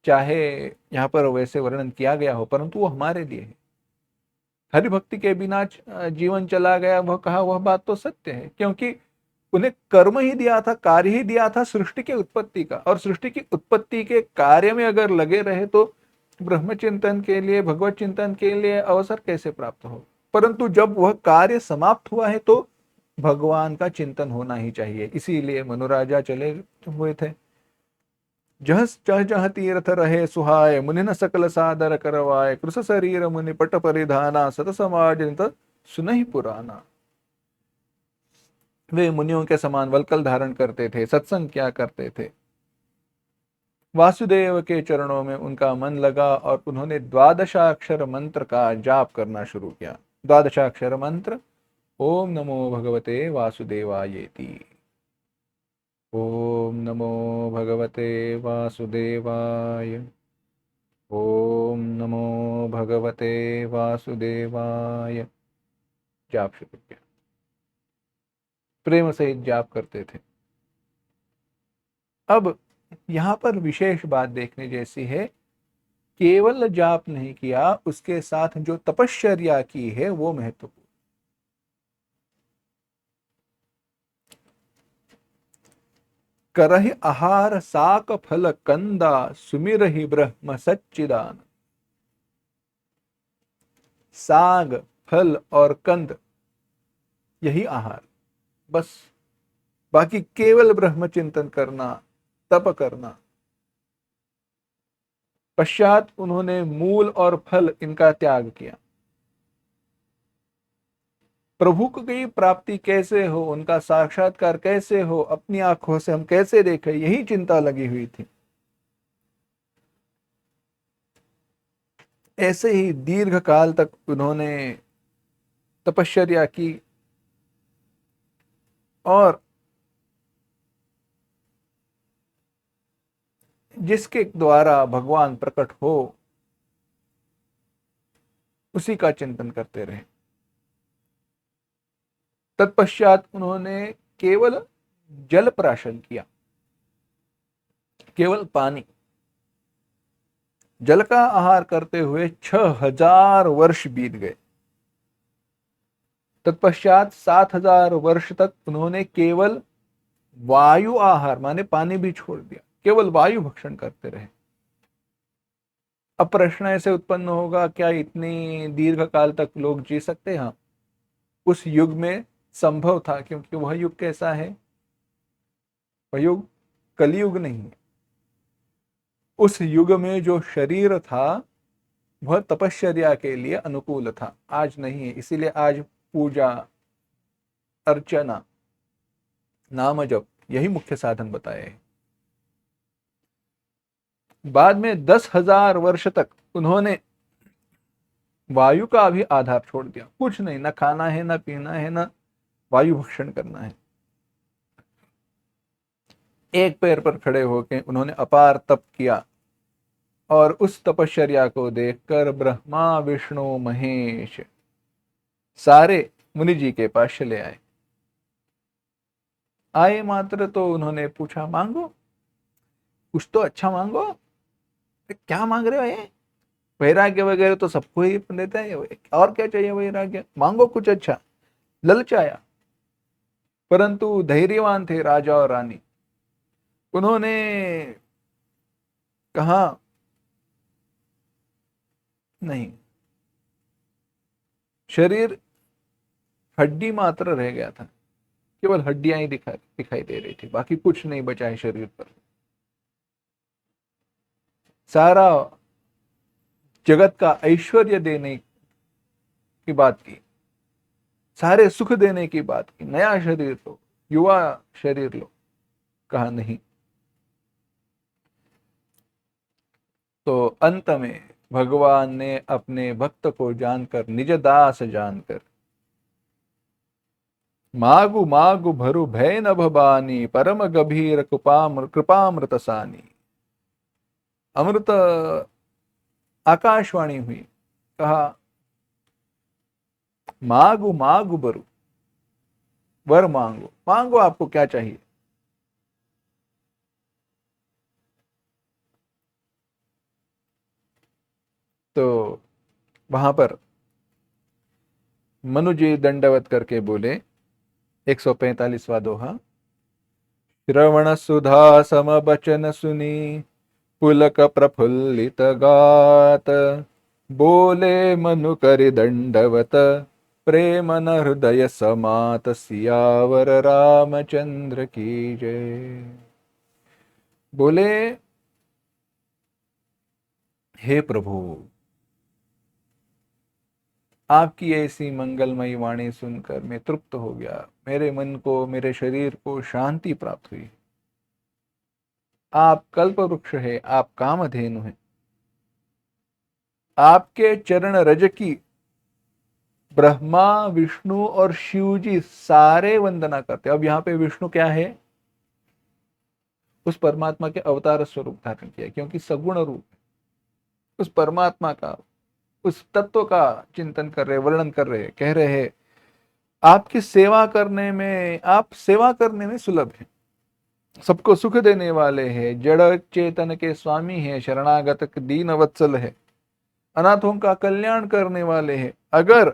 चाहे यहाँ पर वैसे वर्णन किया गया हो, परंतु वो हमारे लिए है। हरि भक्ति के बिना जीवन चला गया, वह कहा, वह बात तो सत्य है, क्योंकि उन्हें कर्म ही दिया था, कार्य ही दिया था सृष्टि के उत्पत्ति का, और सृष्टि की उत्पत्ति के कार्य में अगर लगे रहे तो ब्रह्म चिंतन के लिए, भगवत चिंतन के लिए अवसर कैसे प्राप्त हो। परंतु जब वह कार्य समाप्त हुआ है तो भगवान का चिंतन होना ही चाहिए। इसीलिए मनुराजा चले हुए थे। जह जह जह तीर्थ रहे सुहाय, मुनि न सकल सादर करवाए, कृष शरीर मुनि पट परिधाना, सत समाज सुनहि पुराना। वे मुनियों के समान वलकल धारण करते थे, सत्संग क्या करते थे। वासुदेव के चरणों में उनका मन लगा और उन्होंने द्वादशाक्षर मंत्र का जाप करना शुरू किया। द्वादशाक्षर मंत्र, ओम नमो भगवते वासुदेवायेति, ओम नमो भगवते वासुदेवाय, ओम नमो भगवते वासुदेवाय। जाप शुरू किया, प्रेम सहित जाप करते थे। अब यहां पर विशेष बात देखने जैसी है, केवल जाप नहीं किया, उसके साथ जो तपश्चर्या की है वो महत्वपूर्ण। करहि आहार साक फल कंदा, सुमिरहि ब्रह्म सच्चिदान। साग, फल और कंद, यही आहार, बस। बाकी केवल ब्रह्म चिंतन करना, तप करना। पश्चात उन्होंने मूल और फल इनका त्याग किया। प्रभु की प्राप्ति कैसे हो, उनका साक्षात्कार कैसे हो, अपनी आंखों से हम कैसे देखें, यही चिंता लगी हुई थी। ऐसे ही दीर्घ काल तक उन्होंने तपश्चर्या की और जिसके द्वारा भगवान प्रकट हो उसी का चिंतन करते रहे। तत्पश्चात उन्होंने केवल जल प्राशन किया, केवल पानी। जल का आहार करते हुए 6000 वर्ष बीत गए। तत्पश्चात 7000 वर्ष तक उन्होंने केवल वायु आहार, माने पानी भी छोड़ दिया, केवल वायु भक्षण करते रहे। अब प्रश्न ऐसे उत्पन्न होगा, क्या इतनी दीर्घ काल तक लोग जी सकते हैं? उस युग में संभव था, क्योंकि वह युग कैसा है, वह युग कलयुग नहीं है। उस युग में जो शरीर था वह तपश्चर्या के लिए अनुकूल था, आज नहीं है। इसीलिए आज पूजा अर्चना, नाम जप, यही मुख्य साधन बताए हैं। बाद में 10,000 वर्ष तक उन्होंने वायु का भी आधार छोड़ दिया, कुछ नहीं, ना खाना है, ना पीना है, ना वायु भक्षण करना है। एक पैर पर खड़े होकर उन्होंने अपार तप किया और उस तपश्चर्या को देखकर ब्रह्मा विष्णु महेश सारे मुनि जी के पास चले आए। आए मात्र तो उन्होंने पूछा, मांगो, कुछ तो अच्छा मांगो। क्या मांग रहे हो ये? वैराग्य वगैरह तो सबको ही देता है, और क्या चाहिए वैराग्य, मांगो कुछ अच्छा। ललचाया। परंतु धैर्यवान थे राजा और रानी। उन्होंने कहा, नहीं, शरीर हड्डी मात्र रह गया था, केवल हड्डियां ही दिखाई दे रही थी, बाकी कुछ नहीं बचा है शरीर पर। सारा जगत का ऐश्वर्य देने की बात की, सारे सुख देने की बात की, नया शरीर लो, युवा शरीर लो। कहा नहीं। तो अंत में भगवान ने अपने भक्त को जानकर, निज दास जानकर, मागु मागु भरु भय न भवानी, परम गंभीर कृपामृत सानी। अमृत आकाशवाणी हुई। कहा, मागु मागु भरु, वर मांगो, मांगो आपको क्या चाहिए। तो वहां पर मनु जी दंडवत करके बोले, 145वां दोहा। श्रवण सुधा सम बचन सुनी, पुलक प्रफुल्लित गात, बोले मनु करि दंडवत, प्रेम न हृदय समात, सियावर रामचंद्र की जय। बोले, हे प्रभु, आपकी ऐसी मंगलमयी वाणी सुनकर मैं तृप्त हो गया, मेरे मन को, मेरे शरीर को शांति प्राप्त हुई। आप कल्प वृक्ष है, आप कामधेनु है, आपके चरण रज की ब्रह्मा विष्णु और शिव जी सारे वंदना करते। अब यहाँ पे विष्णु क्या है? उस परमात्मा के अवतार स्वरूप धारण किया, क्योंकि सगुण रूप उस परमात्मा का, उस तत्व का चिंतन कर रहे, वर्णन कर रहे, कह रहे हैं आपकी सेवा करने में, आप सेवा करने में सुलभ है, सबको सुख देने वाले हैं, जड़ चेतन के स्वामी हैं, शरणागत दीन वत्सल है, अनाथों का कल्याण करने वाले हैं। अगर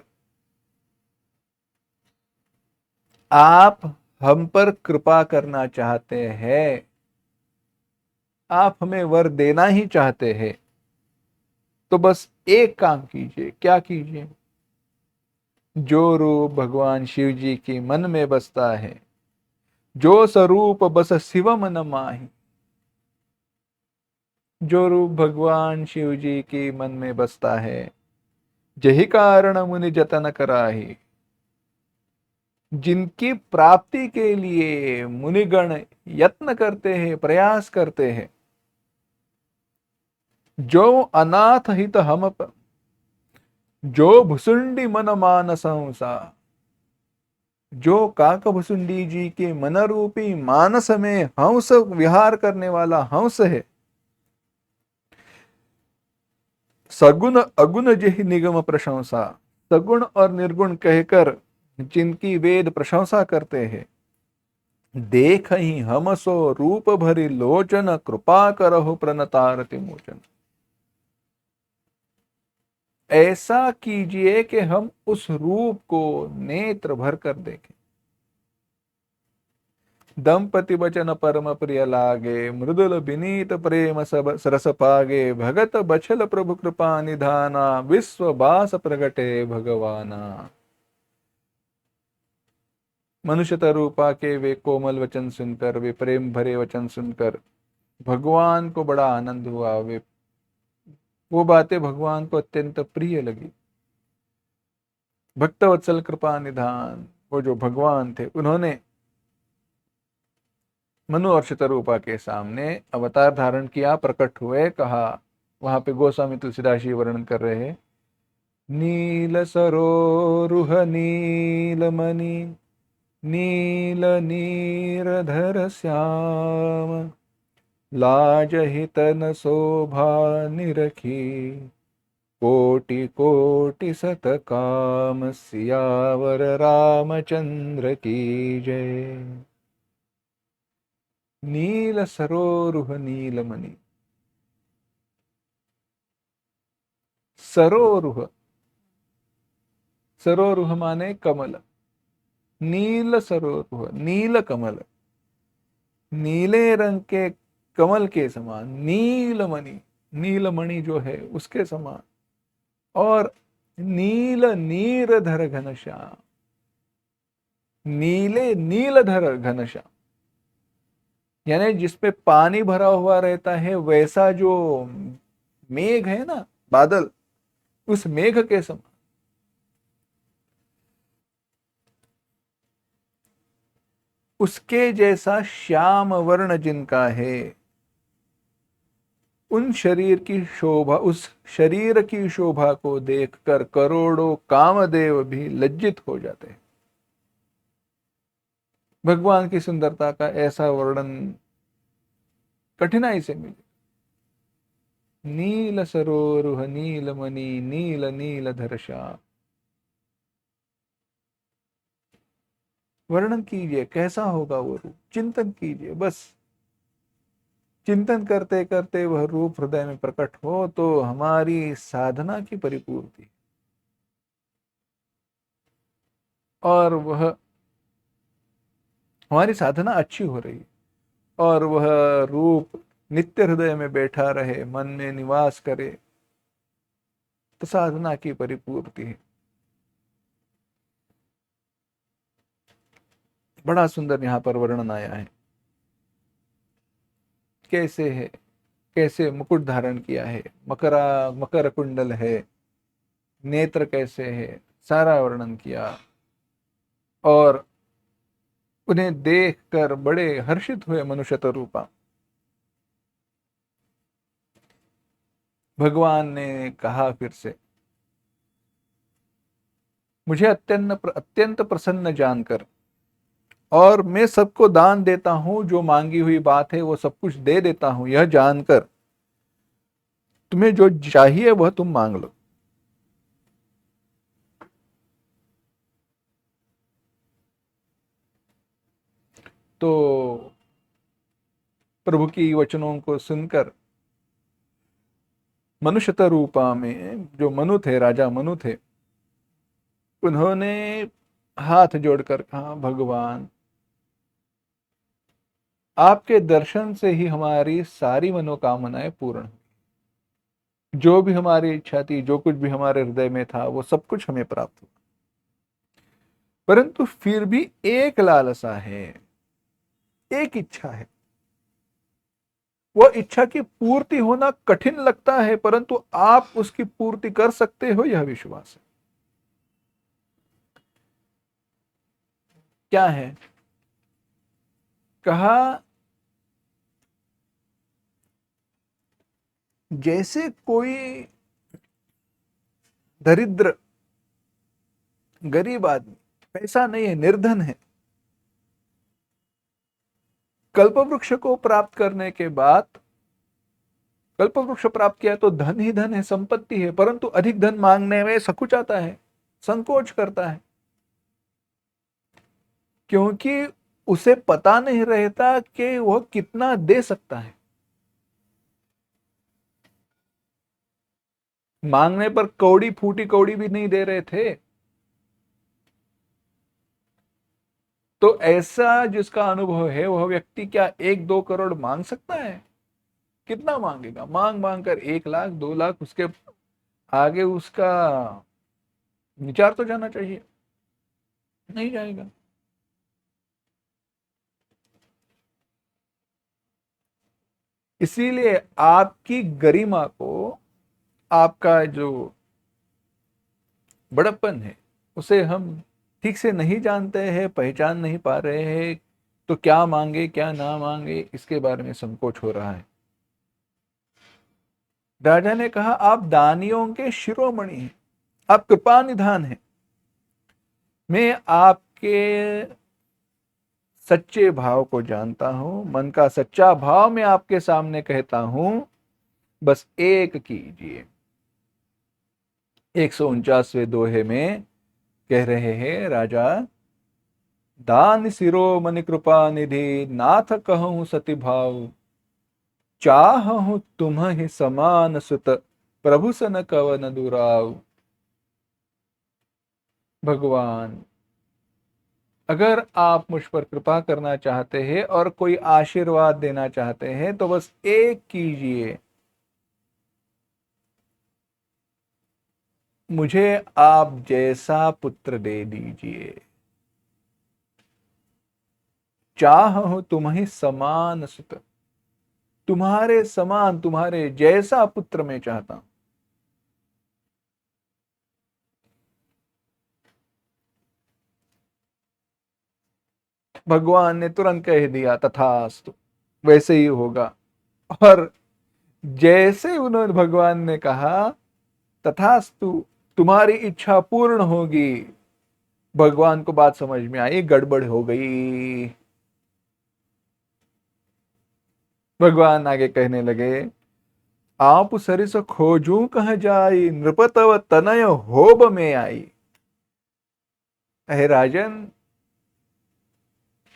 आप हम पर कृपा करना चाहते हैं, आप हमें वर देना ही चाहते हैं, तो बस एक काम कीजिए। क्या कीजिए? जो रूप भगवान शिव जी की मन में बसता है, जो स्वरूप बस शिव मन माही, जो रूप भगवान शिव जी की मन में बसता है, जही कारण मुनि जतन कराही। जिनकी प्राप्ति के लिए मुनिगण यत्न करते हैं, प्रयास करते हैं, जो अनाथ हित हम जो भुसुंडी मन मानस हंसा, जो काक भुसुंडी जी के मन रूपी मानस में हंस विहार करने वाला हंस है, सगुण अगुण जहि निगम प्रशंसा, सगुण और निर्गुण कहकर जिनकी वेद प्रशंसा करते हैं, देख ही हम सो रूप भरी लोचन, कृपा करहु प्रणतारति मोचन। ऐसा कीजिए कि हम उस रूप को नेत्र भर कर देखें। दंपति वचन परम प्रिय लागे, मृदुल विनीत प्रेम सब सरस पागे, भगत बछल प्रभु कृपा निधाना, विश्व बास प्रगटे भगवाना। मनुष्य रूपा के वे कोमल वचन सुनकर, वे प्रेम भरे वचन सुनकर भगवान को बड़ा आनंद हुआ। वे वो बातें भगवान को अत्यंत प्रिय लगी। भक्त वत्सल कृपा निधान, वो जो भगवान थे, उन्होंने मनु और शतरूपा के सामने अवतार धारण किया, प्रकट हुए। कहा, वहां पे गोस्वामी तुलसीदास जी वर्णन कर रहे हैं, नील सरोरुह नीलमणि, नील नीरधर श्याम, लाज हितन शोभा निरखी, कोटि कोटि सत काम, सियावर रामचंद्र की जय। नील सरोरुह नीलमणि। सरोरुह, सरोरुह माने कमल, नील सरोरुह नील कमल, नीले रंग के कमल के समान, नीलमणि, नीलमणि जो है उसके समान, और नील नीरधर घनश्याम, नीले नीलधर घनश्याम, यानी जिसपे पानी भरा हुआ रहता है वैसा जो मेघ है ना, बादल, उस मेघ के समान, उसके जैसा श्याम वर्ण जिनका है, उन शरीर की शोभा, उस शरीर की शोभा को देखकर करोड़ों कामदेव भी लज्जित हो जाते हैं। भगवान की सुंदरता का ऐसा वर्णन कठिनाई से मिले। नील सरोरुह नीलमणि, नील नीलधर श्याम। वर्णन कीजिए कैसा होगा वो रूप, चिंतन कीजिए, बस चिंतन करते करते वह रूप हृदय में प्रकट हो तो हमारी साधना की परिपूर्ति, और वह हमारी साधना अच्छी हो रही है, और वह रूप नित्य हृदय में बैठा रहे, मन में निवास करे, तो साधना की परिपूर्ति है। बड़ा सुंदर यहाँ पर वर्णन आया है, कैसे है, कैसे मुकुट धारण किया है, मकरा मकर कुंडल है, नेत्र कैसे है, सारा वर्णन किया, और उन्हें देखकर बड़े हर्षित हुए मनुष्य रूपा। भगवान ने कहा फिर से, मुझे अत्यंत प्रसन्न जानकर, और मैं सबको दान देता हूं, जो मांगी हुई बात है वो सब कुछ दे देता हूं, यह जानकर तुम्हें जो चाहिए वह तुम मांग लो। तो प्रभु की वचनों को सुनकर मनुष्य रूपा में जो मनु थे, राजा मनु थे, उन्होंने हाथ जोड़कर कहा, भगवान आपके दर्शन से ही हमारी सारी मनोकामनाएं पूर्ण हुई, जो भी हमारी इच्छा थी, जो कुछ भी हमारे हृदय में था, वो सब कुछ हमें प्राप्त हुआ। परंतु फिर भी एक लालसा है, एक इच्छा है, वो इच्छा की पूर्ति होना कठिन लगता है, परंतु आप उसकी पूर्ति कर सकते हो, यह विश्वास है। क्या है? कहा, जैसे कोई दरिद्र गरीब आदमी, पैसा नहीं है, निर्धन है, कल्प वृक्ष को प्राप्त करने के बाद, कल्प वृक्ष प्राप्त किया तो धन ही धन है, संपत्ति है, परंतु अधिक धन मांगने में सकुचाता है, संकोच करता है, क्योंकि उसे पता नहीं रहता कि वह कितना दे सकता है। मांगने पर कौड़ी फूटी कौड़ी भी नहीं दे रहे थे। तो ऐसा जिसका अनुभव है वह व्यक्ति क्या 1-2 करोड़ मांग सकता है? कितना मांगेगा? मांग मांग कर 1 लाख 2 लाख, उसके आगे उसका विचार तो जाना चाहिए, नहीं जाएगा। इसीलिए आपकी गरिमा को, आपका जो बड़प्पन है, उसे हम ठीक से नहीं जानते हैं, पहचान नहीं पा रहे हैं, तो क्या मांगे क्या ना मांगे इसके बारे में संकोच हो रहा है। राजा ने कहा, आप दानियों के शिरोमणि हैं, आप कृपा निधान हैं, मैं आपके सच्चे भाव को जानता हूं, मन का सच्चा भाव मैं आपके सामने कहता हूं, बस एक कीजिए। 149वें दोहे में कह रहे हैं राजा, दान शिरोमणि कृपा निधि, नाथ कहूँ सति भाव, चाहूँ तुम्हि समान सुत, प्रभु सन कवन दुराव। भगवान, अगर आप मुझ पर कृपा करना चाहते हैं और कोई आशीर्वाद देना चाहते हैं तो बस एक कीजिए, मुझे आप जैसा पुत्र दे दीजिए। चाहूं तुम्हें समान सुत, तुम्हारे समान, तुम्हारे जैसा पुत्र मैं चाहता हूं। भगवान ने तुरंत कह दिया तथास्तु, वैसे ही होगा। और जैसे उन्होंने, भगवान ने कहा तथास्तु, तुम्हारी इच्छा पूर्ण होगी, भगवान को बात समझ में आई, गड़बड़ हो गई। भगवान आगे कहने लगे, आप सरिस खोजू कह जाई, नृप तव तनय होब में आई। अहे राजन,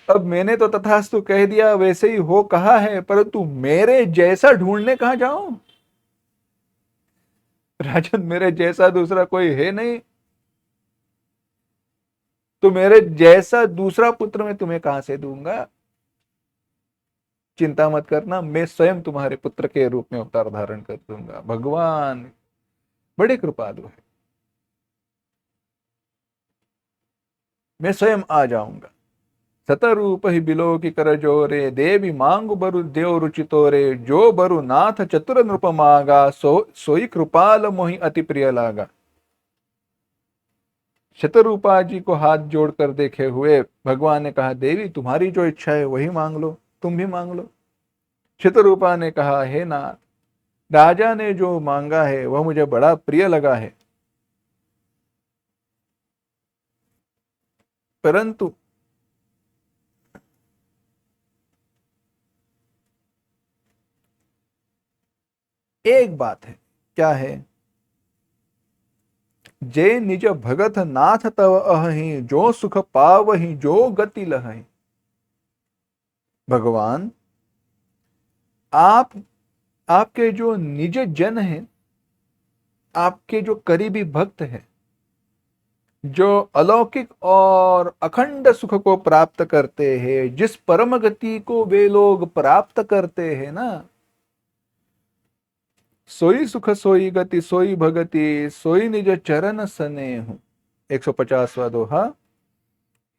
अब मैंने तो तथास्तु कह दिया, वैसे ही हो कहा है, परंतु मेरे जैसा ढूंढने कहां जाऊं? राजन, मेरे जैसा दूसरा कोई है नहीं, तो मेरे जैसा दूसरा पुत्र मैं तुम्हें कहां से दूंगा? चिंता मत करना, मैं स्वयं तुम्हारे पुत्र के रूप में अवतार धारण कर दूंगा। भगवान बड़े कृपालु है, मैं स्वयं आ जाऊंगा। सतरूप ही बिलो की कर जोरे, देवी मांग बरु देव रुचितोरे, जो बरु नाथ चतुर नृप मागा, सोई कृपाल मोहि अति प्रिय लागा। शतरूपा जी को हाथ जोड़कर देखे हुए भगवान ने कहा, देवी तुम्हारी जो इच्छा है वही मांग लो, तुम भी मांग लो। शतरूपा ने कहा, हे नाथ, राजा ने जो मांगा है वह मुझे बड़ा प्रिय लगा है, परंतु एक बात है। क्या है? जे निज भगत नाथ तव अहि, जो सुख पावहि जो गति लहहि। भगवान, आप, आपके जो निज जन हैं, आपके जो करीबी भक्त हैं, जो अलौकिक और अखंड सुख को प्राप्त करते हैं, जिस परम गति को वे लोग प्राप्त करते हैं ना, सोई सुख सोई गति सोई भगति, सोई निज चरण स्नेहु। 150वां दोहा।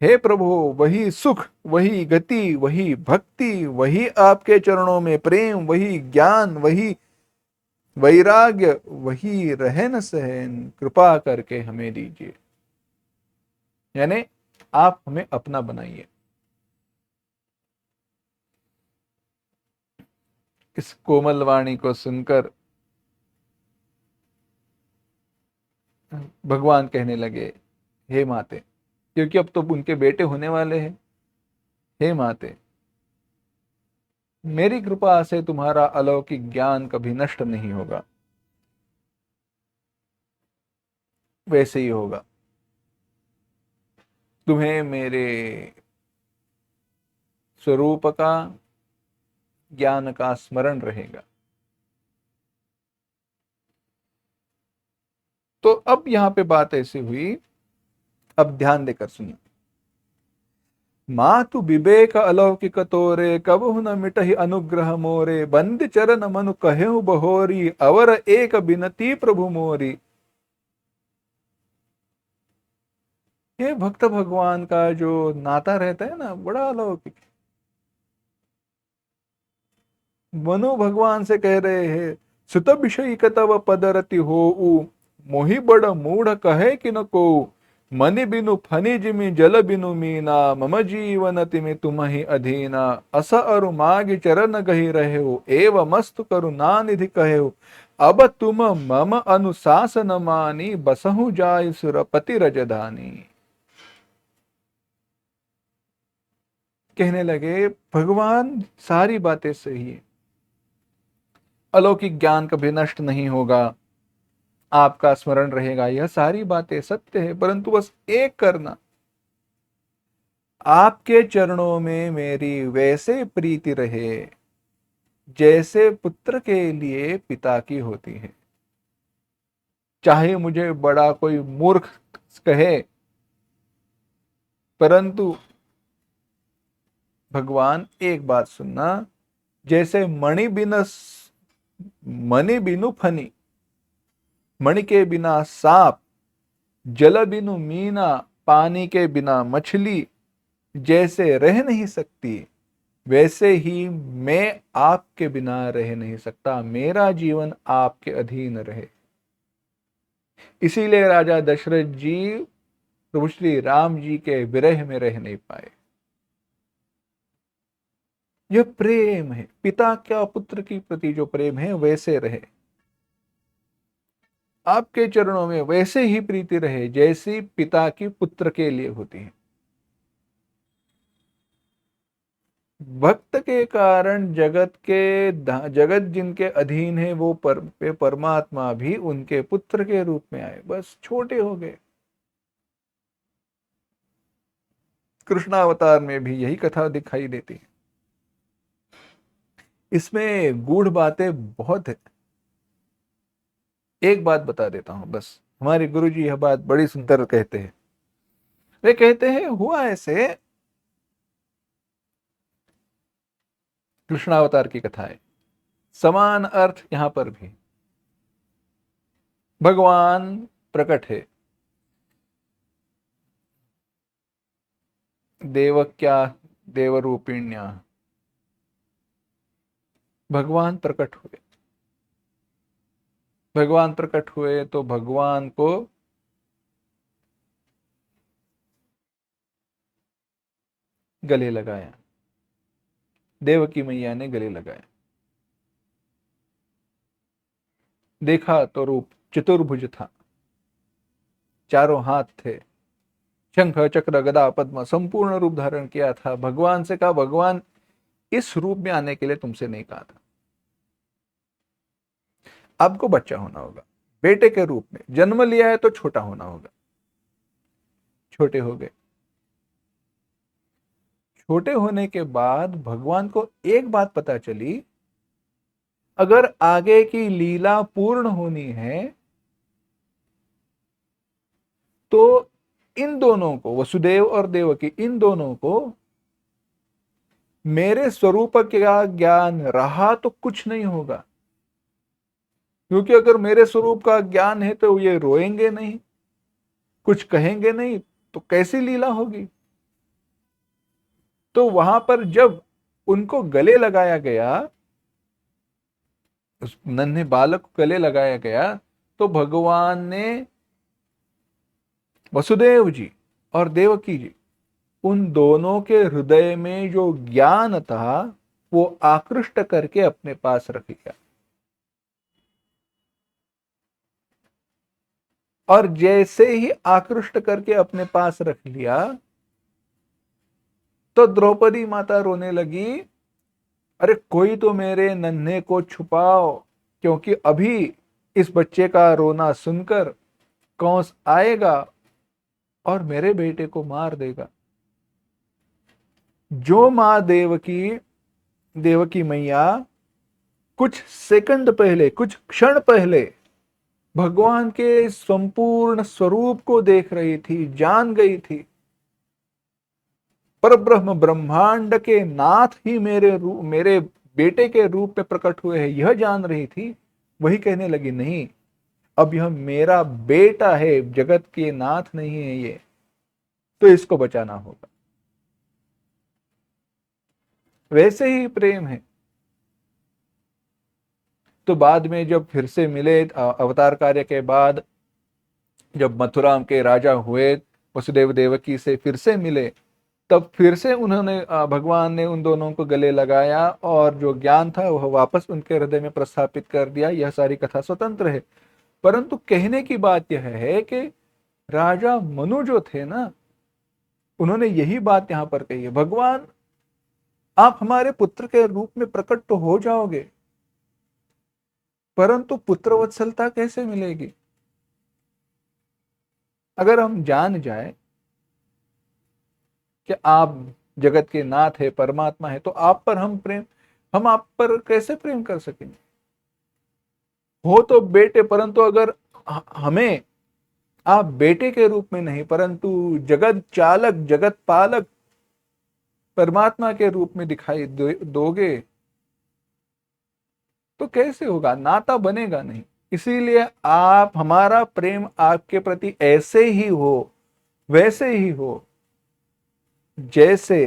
हे प्रभु, वही सुख, वही गति, वही भक्ति, वही आपके चरणों में प्रेम, वही ज्ञान, वही वैराग्य, वही रहन सहन कृपा करके हमें दीजिए। यानी आप हमें अपना बनाइए। इस कोमल वाणी को सुनकर भगवान कहने लगे, हे माते, क्योंकि अब तो उनके बेटे होने वाले हैं, हे माते, मेरी कृपा से तुम्हारा अलौकिक ज्ञान कभी नष्ट नहीं होगा, वैसे ही होगा। तुम्हें मेरे स्वरूप का, ज्ञान का स्मरण रहेगा। तो अब यहां पे बात ऐसी हुई, अब ध्यान देकर सुनिए। मातु विवेक अलौकिक तोरे, कबहु न मिटहि अनुग्रह मोरे, बंद चरण मनु कहेउ बहोरी, अवर एक बिनती प्रभु मोरी। ये भक्त भगवान का जो नाता रहता है ना, बड़ा अलौकिक। मनु भगवान से कह रहे हैं, सुत विषय तव पदरति हो, मोहि बड़ मूढ़ कहे कि न को, मनि बिनु फनि जिमि जल बिनु मीना, मम जीवन तिमि तुम ही अधीना, अस अरु मागि चरण गहि रहे, एव मस्तु करुणा निधि कहे, अब तुम मम अनुशासन मानी, बसहु जाय सुरपति रजधानी। कहने लगे, भगवान सारी बातें सही है, अलौकिक ज्ञान कभी नष्ट नहीं होगा, आपका स्मरण रहेगा, यह सारी बातें सत्य है, परंतु बस एक करना, आपके चरणों में मेरी वैसे प्रीति रहे जैसे पुत्र के लिए पिता की होती है। चाहे मुझे बड़ा कोई मूर्ख कहे, परंतु भगवान एक बात सुनना, जैसे मणि बिनु फनी, मणि के बिना सांप, जल बिनु मीना, पानी के बिना मछली जैसे रह नहीं सकती, वैसे ही मैं आपके बिना रह नहीं सकता। मेरा जीवन आपके अधीन रहे। इसीलिए राजा दशरथ जी प्रभु श्री राम जी के विरह में रह नहीं पाए। यह प्रेम है, पिता क्या पुत्र की प्रति जो प्रेम है वैसे रहे। आपके चरणों में वैसे ही प्रीति रहे जैसी पिता की पुत्र के लिए होती है। भक्त के कारण जगत जिनके अधीन है वो परमात्मा भी उनके पुत्र के रूप में आए, बस छोटे हो गए। कृष्णावतार में भी यही कथा दिखाई देती है। इसमें गूढ़ बातें बहुत है। एक बात बता देता हूं बस, हमारे गुरुजी यह बात बड़ी सुंदर कहते हैं। वे कहते हैं हुआ ऐसे, कृष्णावतार की कथा है, समान अर्थ यहां पर भी। भगवान प्रकट है, देवक्या देवरूपिण्या, भगवान प्रकट हुए। भगवान प्रकट हुए तो भगवान को गले लगाया, देवकी मैया ने गले लगाया। देखा तो रूप चतुर्भुज था, चारों हाथ थे, शंख चक्र गदा पद्म संपूर्ण रूप धारण किया था। भगवान से कहा, भगवान इस रूप में आने के लिए तुमसे नहीं कहा था, आपको बच्चा होना होगा, बेटे के रूप में जन्म लिया है तो छोटा होना होगा। छोटे हो गए। छोटे होने के बाद भगवान को एक बात पता चली, अगर आगे की लीला पूर्ण होनी है तो इन दोनों को, वसुदेव और देवकी, इन दोनों को मेरे स्वरूप का ज्ञान रहा तो कुछ नहीं होगा। क्योंकि अगर मेरे स्वरूप का ज्ञान है तो ये रोएंगे नहीं, कुछ कहेंगे नहीं, तो कैसी लीला होगी। तो वहां पर जब उनको गले लगाया गया, उस नन्हे बालक को गले लगाया गया, तो भगवान ने वसुदेव जी और देवकी जी, उन दोनों के हृदय में जो ज्ञान था वो आकृष्ट करके अपने पास रख लिया। और जैसे ही आकृष्ट करके अपने पास रख लिया तो द्रौपदी माता रोने लगी, अरे कोई तो मेरे नन्हे को छुपाओ, क्योंकि अभी इस बच्चे का रोना सुनकर कंस आएगा और मेरे बेटे को मार देगा। जो मां देवकी मैया कुछ सेकंड पहले, कुछ क्षण पहले भगवान के संपूर्ण स्वरूप को देख रही थी, जान गई थी, पर ब्रह्म ब्रह्मांड के नाथ ही मेरे बेटे के रूप में प्रकट हुए हैं, यह जान रही थी। वही कहने लगी, नहीं, अब यह मेरा बेटा है, जगत के नाथ नहीं है ये, तो इसको बचाना होगा। वैसे ही प्रेम है। तो बाद में जब फिर से मिले, अवतार कार्य के बाद जब मथुरा के राजा हुए, वसुदेव देवकी से फिर से मिले, तब फिर से उन्होंने भगवान ने उन दोनों को गले लगाया और जो ज्ञान था वह वापस उनके हृदय में प्रस्थापित कर दिया। यह सारी कथा स्वतंत्र है, परंतु कहने की बात यह है कि राजा मनु जो थे ना, उन्होंने यही बात यहां पर कही है, भगवान आप हमारे पुत्र के रूप में प्रकट तो हो जाओगे, परंतु पुत्र वत्सलता कैसे मिलेगी। अगर हम जान जाए कि आप जगत के नाथ है, परमात्मा है, तो आप पर हम आप पर कैसे प्रेम कर सकेंगे? हो तो बेटे, परंतु अगर हमें आप बेटे के रूप में नहीं परंतु जगत चालक, जगत पालक, परमात्मा के रूप में दिखाई दोगे तो कैसे होगा? नाता बनेगा नहीं। इसीलिए आप, हमारा प्रेम आपके प्रति ऐसे ही हो, वैसे ही हो जैसे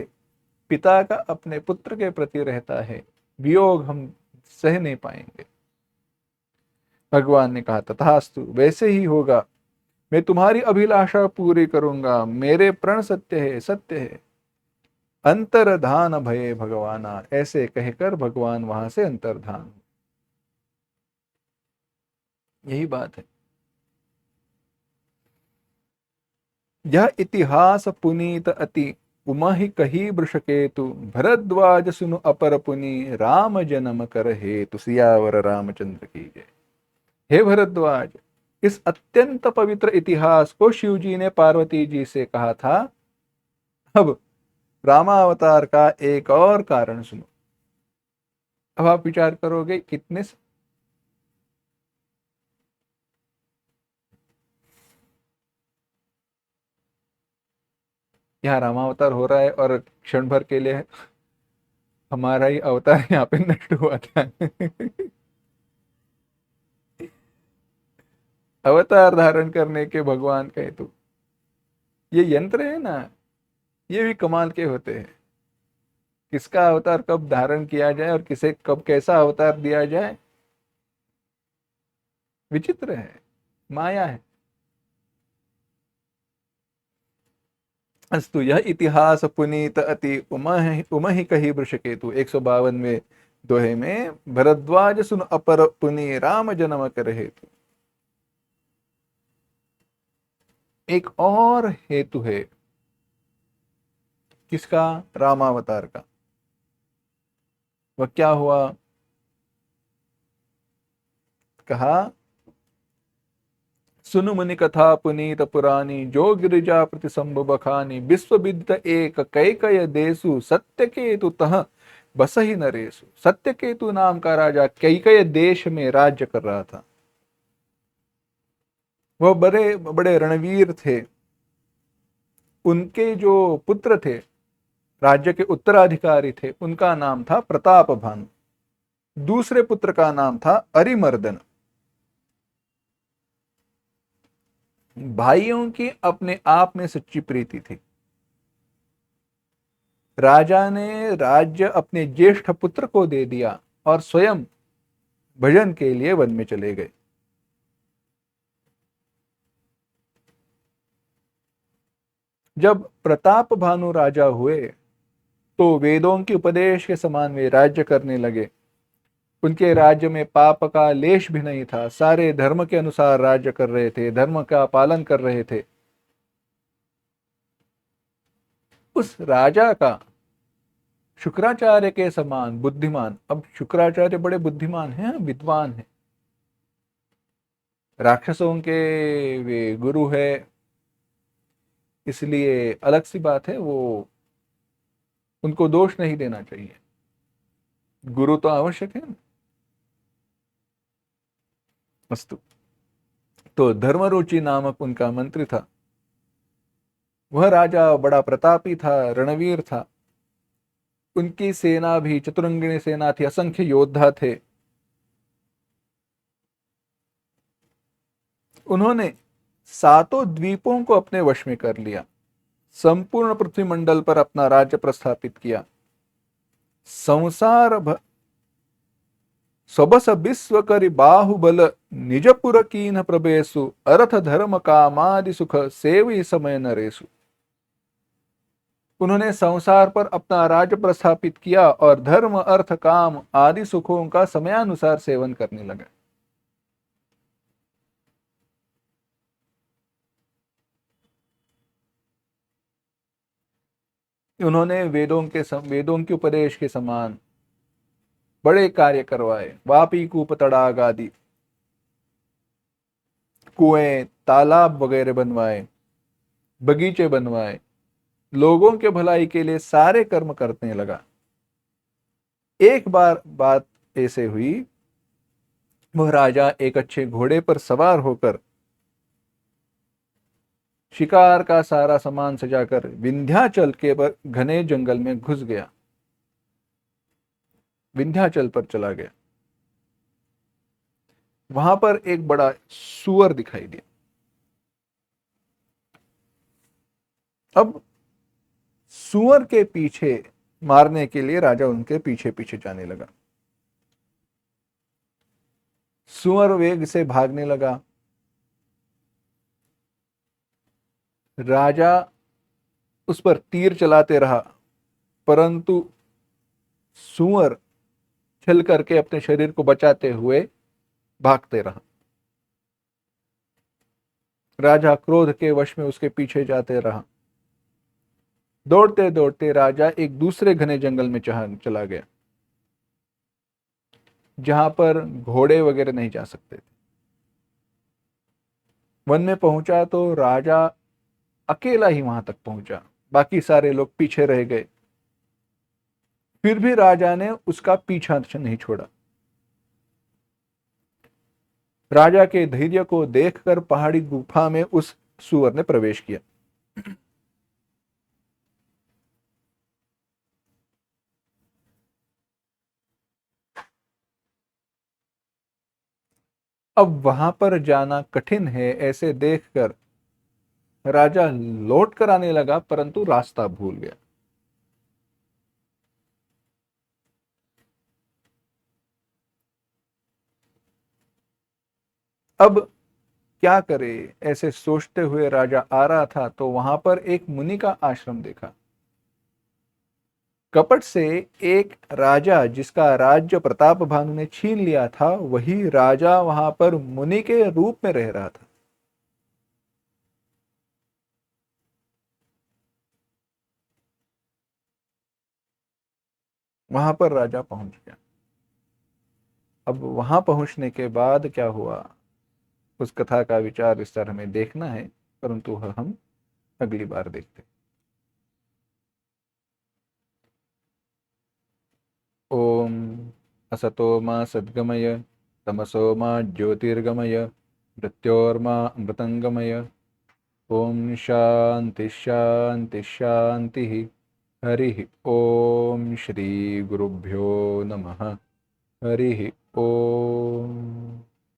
पिता का अपने पुत्र के प्रति रहता है। वियोग हम सह नहीं पाएंगे। भगवान ने कहा तथास्तु, वैसे ही होगा। मैं तुम्हारी अभिलाषा पूरी करूंगा। मेरे प्रण सत्य है, सत्य है। अंतर्धान भये भगवाना, ऐसे कहकर भगवान वहां से अंतर्धान। यही बात है। यह इतिहास पुनीत अति, उमहि कही वृषकेतु, भरद्वाज सुनु अपर पुनि, राम जन्म कर हेतु। सियावर रामचंद्र की जय। हे भरद्वाज, इस अत्यंत पवित्र इतिहास को शिवजी ने पार्वती जी से कहा था। अब रामावतार का एक और कारण सुनो। अब आप विचार करोगे कितने यहाँ रामावतार हो रहा है और क्षण भर के लिए हमारा ही अवतार यहाँ पे नष्ट हुआ था। अवतार धारण करने के भगवान कहे तो ये यंत्र है ना, ये भी कमाल के होते हैं। किसका अवतार कब धारण किया जाए और किसे कब कैसा अवतार दिया जाए, विचित्र है, माया है। अस्तु, यह इतिहास पुनीत अति, उमहि कही वृषकेतु। 152वें दोहे में भरद्वाज सुन अपर पुनि, राम जन्म कर हेतु। एक और हेतु है। किसका? रामावतार का। वह क्या हुआ? कहा, सुनु मुनि कथा पुनीत पुरानी, जो गिरिजा प्रति संभव बखानी, विश्व विदित एक कैकय देसु, सत्य केतु तह बसहि नरेशु। सत्य केतु नाम का राजा कैकय देश में राज्य कर रहा था। वह बड़े बड़े रणवीर थे। उनके जो पुत्र थे, राज्य के उत्तराधिकारी थे, उनका नाम था प्रताप भानु। दूसरे पुत्र का नाम था अरिमर्दन। भाइयों की अपने आप में सच्ची प्रीति थी। राजा ने राज्य अपने ज्येष्ठ पुत्र को दे दिया और स्वयं भजन के लिए वन में चले गए। जब प्रताप भानु राजा हुए तो वेदों के उपदेश के समान वे राज्य करने लगे। उनके राज्य में पाप का लेश भी नहीं था। सारे धर्म के अनुसार राज्य कर रहे थे, धर्म का पालन कर रहे थे। उस राजा का शुक्राचार्य के समान बुद्धिमान, अब शुक्राचार्य बड़े बुद्धिमान हैं, विद्वान हैं, राक्षसों के वे गुरु है, इसलिए अलग सी बात है, वो उनको दोष नहीं देना चाहिए। गुरु तो आवश्यक है ना। अस्तु, तो धर्मरुचि नामक उनका मंत्री था। वह राजा बड़ा प्रतापी था, रणवीर था। उनकी सेना भी चतुरंगिणी सेना थी, असंख्य योद्धा थे। उन्होंने सातों द्वीपों को अपने वश में कर लिया, संपूर्ण पृथ्वी मंडल पर अपना राज्य प्रस्थापित किया। संसार सबस विश्व करि बाहुबल, निजपुर कीन प्रभेसु, अर्थ धर्म कामादि सुख सेवी समय नरेसु। उन्होंने संसार पर अपना राज्य प्रस्थापित किया और धर्म, अर्थ, काम आदि सुखों का समयानुसार सेवन करने लगे। उन्होंने वेदों के उपदेश के समान बड़े कार्य करवाए। वापी कूप तड़ाग आदि, कुएं, तालाब वगैरह बनवाए, बगीचे बनवाए, लोगों के भलाई के लिए सारे कर्म करने लगा। एक बार बात ऐसे हुई, वह राजा एक अच्छे घोड़े पर सवार होकर शिकार का सारा सामान सजाकर विंध्याचल के घने जंगल में घुस गया, विंध्याचल पर चला गया। वहां पर एक बड़ा सुअर दिखाई दिया। अब सुअर के पीछे मारने के लिए राजा उनके पीछे पीछे जाने लगा। सुअर वेग से भागने लगा। राजा उस पर तीर चलाते रहा, परंतु सुअर छल करके अपने शरीर को बचाते हुए भागते रहा। राजा क्रोध के वश में उसके पीछे जाते रहा। दौड़ते दौड़ते राजा एक दूसरे घने जंगल में चला गया, जहां पर घोड़े वगैरह नहीं जा सकते थे। वन में पहुंचा तो राजा अकेला ही वहां तक पहुंचा, बाकी सारे लोग पीछे रह गए। फिर भी राजा ने उसका पीछा नहीं छोड़ा। राजा के धैर्य को देखकर पहाड़ी गुफा में उस सुअर ने प्रवेश किया। अब वहां पर जाना कठिन है, ऐसे देखकर राजा लौट कर आने लगा, परंतु रास्ता भूल गया। अब क्या करे, ऐसे सोचते हुए राजा आ रहा था तो वहां पर एक मुनि का आश्रम देखा। कपट से एक राजा जिसका राज्य प्रताप भानु ने छीन लिया था, वही राजा वहां पर मुनि के रूप में रह रहा था। वहां पर राजा पहुंच गया। अब वहां पहुंचने के बाद क्या हुआ, उस कथा का विचार विस्तार हमें देखना है, परंतु हम अगली बार देखते हैं। ओम असतो मा सद्गमय, तमसो मा ज्योतिर्गमय, मृत्योर्मा अमृतंगमय। ओम शांति शांति शांति। हरि ओम श्री गुरुभ्यो नमः। हरि ओम।